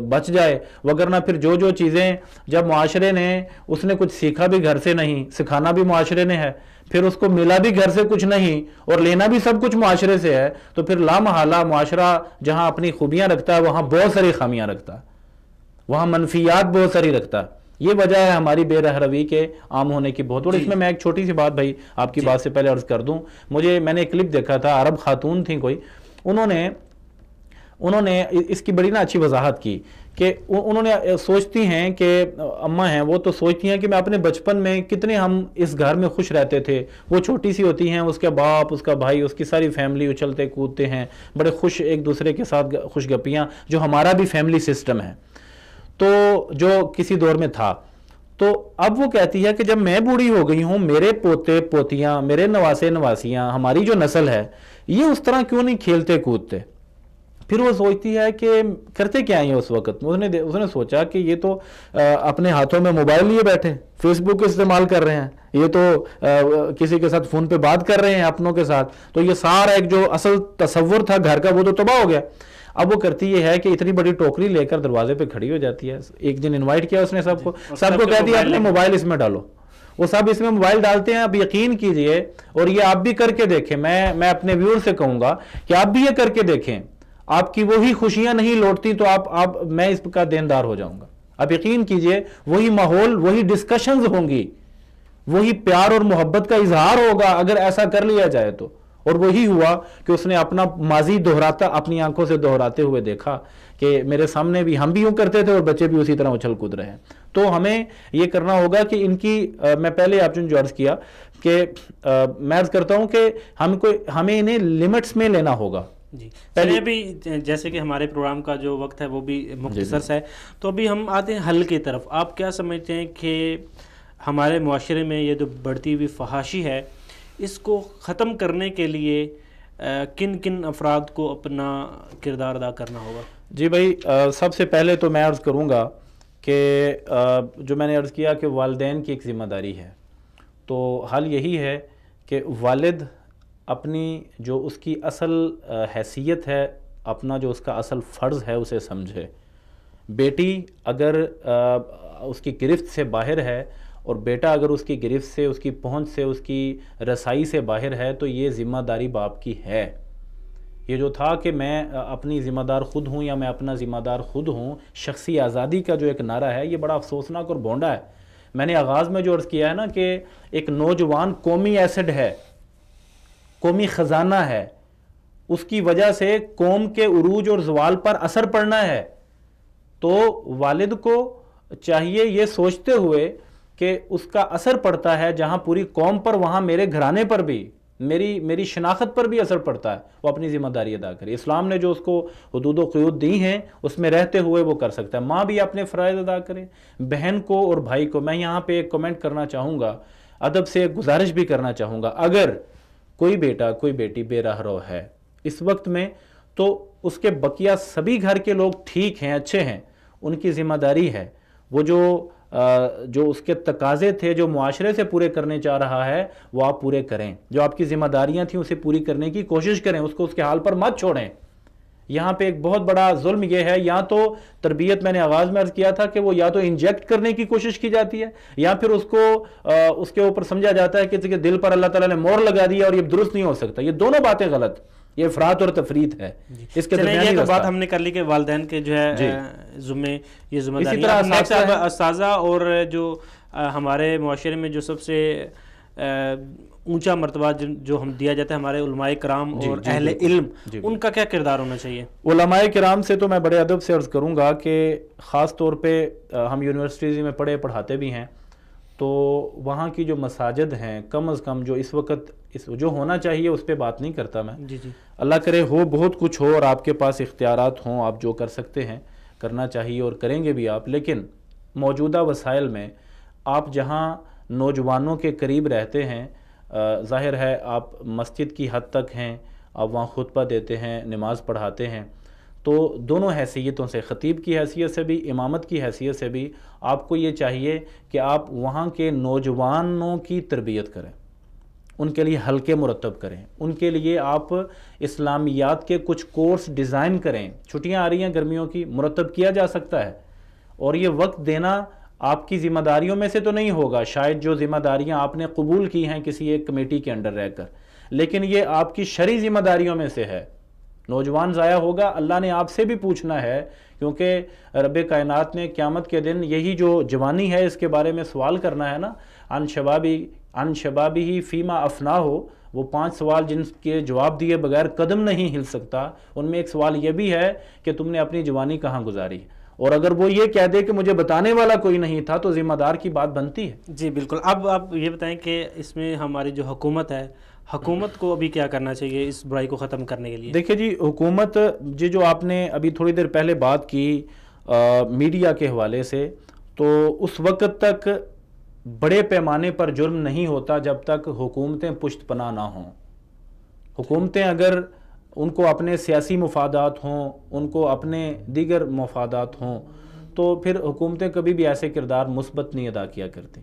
بچ جائے، وگرنہ پھر جو چیزیں جب معاشرے نے، اس نے کچھ سیکھا بھی گھر سے نہیں، سکھانا بھی معاشرے نے ہے، پھر اس کو ملا بھی گھر سے کچھ نہیں، اور لینا بھی سب کچھ معاشرے سے ہے، تو پھر لامحالہ معاشرہ جہاں اپنی خوبیاں رکھتا ہے وہاں بہت ساری خامیاں رکھتا ہے، وہاں منفیات بہت ساری رکھتا ہے۔ یہ وجہ ہے ہماری بے رہروی کے عام ہونے کی بہت۔ اور اس میں ایک چھوٹی سی بات بھائی آپ کی بات سے پہلے عرض کر دوں، میں نے ایک کلپ دیکھا تھا، عرب خاتون تھیں کوئی، انہوں نے اس کی بڑی اچھی وضاحت کی کہ انہوں نے سوچتی ہیں کہ اماں ہیں وہ تو سوچتی ہیں کہ میں اپنے بچپن میں کتنے ہم اس گھر میں خوش رہتے تھے، وہ چھوٹی سی ہوتی ہیں، اس کے باپ، اس کا بھائی، اس کی ساری فیملی اچھلتے کودتے ہیں، بڑے خوش، ایک دوسرے کے ساتھ خوش گپیاں، جو ہمارا بھی فیملی سسٹم ہے تو جو کسی دور میں تھا۔ تو اب وہ کہتی ہے کہ جب میں بوڑھی ہو گئی ہوں، میرے پوتے پوتیاں، میرے نواسے نواسیاں، ہماری جو نسل ہے، یہ اس طرح کیوں نہیں کھیلتے کودتے؟ پھر وہ سوچتی ہے کہ کرتے کیا ہیں اس وقت؟ اس نے سوچا کہ یہ تو اپنے ہاتھوں میں موبائل لیے بیٹھے، فیس بک استعمال کر رہے ہیں، یہ تو کسی کے ساتھ فون پہ بات کر رہے ہیں اپنوں کے ساتھ، تو یہ سارا ایک جو اصل تصور تھا گھر کا وہ تو تباہ ہو گیا۔ اب وہ کرتی یہ ہے کہ اتنی بڑی ٹوکری لے کر دروازے پہ کھڑی ہو جاتی ہے، ایک دن انوائٹ کیا اس نے سب کو کہتی ہے اپنے موبائل اس میں ڈالو، وہ سب اس میں موبائل ڈالتے ہیں۔ اب یقین کیجئے، اور یہ آپ بھی کر کے دیکھیں، میں اپنے ویور سے کہوں گا کہ آپ بھی یہ کر کے دیکھیں، آپ کی وہی خوشیاں نہیں لوٹتی تو میں اس کا دیندار ہو جاؤں گا۔ اب یقین کیجئے وہی ماحول، وہی ڈسکشنز ہوں گی، وہی پیار اور محبت کا اظہار ہوگا اگر ایسا کر لیا جائے تو. اور وہی ہوا کہ اس نے اپنا ماضی دہراتا اپنی آنکھوں سے دہراتے ہوئے دیکھا کہ میرے سامنے بھی ہم بھی یوں کرتے تھے اور بچے بھی اسی طرح اچھل کود رہے ہیں. تو ہمیں یہ کرنا ہوگا کہ ان کی میں پہلے آپ جو عرض کیا کہ میں عرض کرتا ہوں کہ ہمیں انہیں لمٹس میں لینا ہوگا. جی چلیے ابھی جیسے کہ ہمارے پروگرام کا جو وقت ہے وہ بھی مختصر ہے، تو ابھی ہم آتے ہیں حل کی طرف. آپ کیا سمجھتے ہیں کہ ہمارے معاشرے میں یہ جو بڑھتی ہوئی فحاشی ہے اس کو ختم کرنے کے لیے کن کن افراد کو اپنا کردار ادا کرنا ہوگا؟ جی بھائی، سب سے پہلے تو میں عرض کروں گا کہ جو میں نے عرض کیا کہ والدین کی ایک ذمہ داری ہے. تو حل یہی ہے کہ والد اپنی جو اس کی اصل حیثیت ہے، اپنا جو اس کا اصل فرض ہے اسے سمجھے. بیٹی اگر اس کی گرفت سے باہر ہے اور بیٹا اگر اس کی گرفت سے، اس کی پہنچ سے، اس کی رسائی سے باہر ہے تو یہ ذمہ داری باپ کی ہے. یہ جو تھا کہ میں اپنی ذمہ دار خود ہوں یا میں اپنا ذمہ دار خود ہوں، شخصی آزادی کا جو ایک نعرہ ہے یہ بڑا افسوسناک اور بونڈا ہے. میں نے آغاز میں جو عرض کیا ہے نا کہ ایک نوجوان قومی ایسڈ ہے، قومی خزانہ ہے، اس کی وجہ سے قوم کے عروج اور زوال پر اثر پڑنا ہے. تو والد کو چاہیے یہ سوچتے ہوئے کہ اس کا اثر پڑتا ہے جہاں پوری قوم پر، وہاں میرے گھرانے پر بھی، میری شناخت پر بھی اثر پڑتا ہے، وہ اپنی ذمہ داری ادا کرے. اسلام نے جو اس کو حدود و قیود دی ہیں اس میں رہتے ہوئے وہ کر سکتا ہے. ماں بھی اپنے فرائض ادا کرے، بہن کو اور بھائی کو. میں یہاں پہ ایک کمنٹ کرنا چاہوں گا، ادب سے ایک گزارش بھی کرنا چاہوں گا. اگر کوئی بیٹا کوئی بیٹی بے راہ رو ہے اس وقت میں تو اس کے بقیہ سبھی گھر کے لوگ ٹھیک ہیں، اچھے ہیں، ان کی ذمہ داری ہے وہ جو اس کے تقاضے تھے جو معاشرے سے پورے کرنے چاہ رہا ہے وہ آپ پورے کریں. جو آپ کی ذمہ داریاں تھیں اسے پوری کرنے کی کوشش کریں، اس کو اس کے حال پر مت چھوڑیں. یہاں پہ ایک بہت بڑا ظلم یہ ہے، یا تو تربیت میں نے آغاز میں عرض کیا تھا کہ وہ یا تو انجیکٹ کرنے کی کوشش کی جاتی ہے یا پھر اس کو اس کے اوپر سمجھا جاتا ہے کہ دل پر اللہ تعالیٰ نے مور لگا دیا اور یہ درست نہیں ہو سکتا. یہ دونوں باتیں غلط، یہ افراط اور تفریط ہے. اس کے درمیان یہ بات ہم نے کر لی کہ والدین کے جو ہے ذمے یہ ذمہ داری، اساتذہ اور جو ہمارے معاشرے میں جو سب سے اونچا مرتبہ جو ہم دیا جاتا ہے ہمارے علماء کرام اور اہل علم، ان کا کیا کردار ہونا چاہیے؟ علماء کرام سے تو میں بڑے ادب سے عرض کروں گا کہ خاص طور پہ ہم یونیورسٹیز میں پڑھاتے بھی ہیں تو وہاں کی جو مساجد ہیں کم از کم جو اس وقت جو ہونا چاہیے اس پہ بات نہیں کرتا میں. اللہ کرے ہو بہت کچھ ہو اور آپ کے پاس اختیارات ہوں، آپ جو کر سکتے ہیں کرنا چاہیے اور کریں گے بھی آپ. لیکن موجودہ وسائل میں آپ جہاں نوجوانوں کے قریب رہتے ہیں، ظاہر ہے آپ مسجد کی حد تک ہیں، آپ وہاں خطبہ دیتے ہیں، نماز پڑھاتے ہیں، تو دونوں حیثیتوں سے، خطیب کی حیثیت سے بھی، امامت کی حیثیت سے بھی آپ کو یہ چاہیے کہ آپ وہاں کے نوجوانوں کی تربیت کریں، ان کے لیے حلقے مرتب کریں، ان کے لیے آپ اسلامیات کے کچھ کورس ڈیزائن کریں. چھٹیاں آ رہی ہیں گرمیوں کی، مرتب کیا جا سکتا ہے. اور یہ وقت دینا آپ کی ذمہ داریوں میں سے تو نہیں ہوگا، شاید جو ذمہ داریاں آپ نے قبول کی ہیں کسی ایک کمیٹی کے انڈر رہ کر، لیکن یہ آپ کی شرعی ذمہ داریوں میں سے ہے. نوجوان ضائع ہوگا، اللہ نے آپ سے بھی پوچھنا ہے، کیونکہ رب کائنات نے قیامت کے دن یہی جو جوانی ہے اس کے بارے میں سوال کرنا ہے نا، ان شبابی ہی فیما افنا ہو. وہ 5 سوال جن کے جواب دیے بغیر قدم نہیں ہل سکتا، ان میں ایک سوال یہ بھی ہے کہ تم نے اپنی جوانی کہاں گزاری. اور اگر وہ یہ کہہ دے کہ مجھے بتانے والا کوئی نہیں تھا تو ذمہ دار کی بات بنتی ہے. جی بالکل. اب آپ یہ بتائیں کہ اس میں ہماری جو حکومت ہے، حکومت کو ابھی کیا کرنا چاہیے اس برائی کو ختم کرنے کے لیے؟ دیکھیں جی، حکومت جو آپ نے ابھی تھوڑی دیر پہلے بات کی میڈیا کے حوالے سے، تو اس وقت تک بڑے پیمانے پر جرم نہیں ہوتا جب تک حکومتیں پشت پناہ نہ ہوں. حکومتیں اگر ان کو اپنے سیاسی مفادات ہوں، ان کو اپنے دیگر مفادات ہوں، تو پھر حکومتیں کبھی بھی ایسے کردار مثبت نہیں ادا کیا کرتی.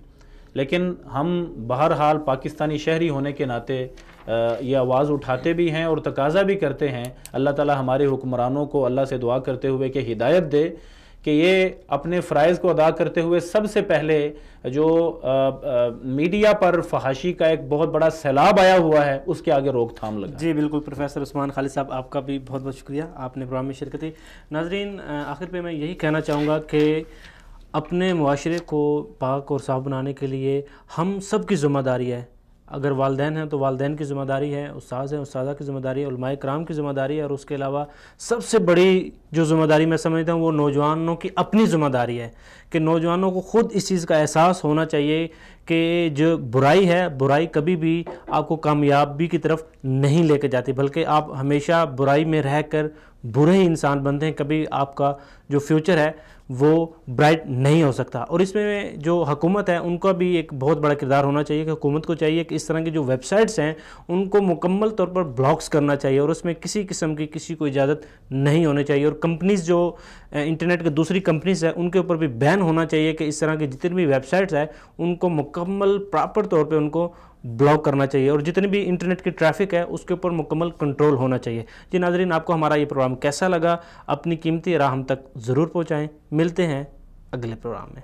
لیکن ہم بہرحال پاکستانی شہری ہونے کے ناطے یہ آواز اٹھاتے بھی ہیں اور تقاضا بھی کرتے ہیں. اللہ تعالی ہمارے حکمرانوں کو اللہ سے دعا کرتے ہوئے کہ ہدایت دے کہ یہ اپنے فرائض کو ادا کرتے ہوئے سب سے پہلے جو میڈیا پر فحاشی کا ایک بہت بڑا سیلاب آیا ہوا ہے اس کے آگے روک تھام لگا. جی بالکل. پروفیسر عثمان خالد صاحب، آپ کا بھی بہت بہت شکریہ، آپ نے پروگرام میں شرکت کی. ناظرین، آخر پہ میں یہی کہنا چاہوں گا کہ اپنے معاشرے کو پاک اور صاف بنانے کے لیے ہم سب کی ذمہ داری ہے. اگر والدین ہیں تو والدین کی ذمہ داری ہے، استاذ ہیں استاذہ کی ذمہ داری ہے، علماء کرام کی ذمہ داری ہے، اور اس کے علاوہ سب سے بڑی جو ذمہ داری میں سمجھتا ہوں وہ نوجوانوں کی اپنی ذمہ داری ہے کہ نوجوانوں کو خود اس چیز کا احساس ہونا چاہیے کہ جو برائی ہے، برائی کبھی بھی آپ کو کامیابی کی طرف نہیں لے کے جاتی، بلکہ آپ ہمیشہ برائی میں رہ کر برے ہی انسان بنتے ہیں. کبھی آپ کا جو فیوچر ہے وہ برائٹ نہیں ہو سکتا. اور اس میں جو حکومت ہے ان کا بھی ایک بہت بڑا کردار ہونا چاہیے کہ حکومت کو چاہیے کہ اس طرح کی جو ویب سائٹس ہیں ان کو مکمل طور پر بلاکس کرنا چاہیے، اور اس میں کسی قسم کی کسی کو اجازت نہیں ہونی چاہیے. اور کمپنیز جو انٹرنیٹ کے دوسری کمپنیز ہیں ان کے اوپر بھی بین ہونا چاہیے کہ اس طرح کی جتنی بھی ویب سائٹس ہیں ان کو مکمل پراپر طور پہ ان کو بلاک کرنا چاہیے، اور جتنی بھی انٹرنیٹ کی ٹریفک ہے اس کے اوپر مکمل کنٹرول ہونا چاہیے. جی ناظرین، آپ کو ہمارا یہ پروگرام کیسا لگا؟ اپنی قیمتی راہ ہم تک ضرور پہنچائیں. ملتے ہیں اگلے پروگرام میں.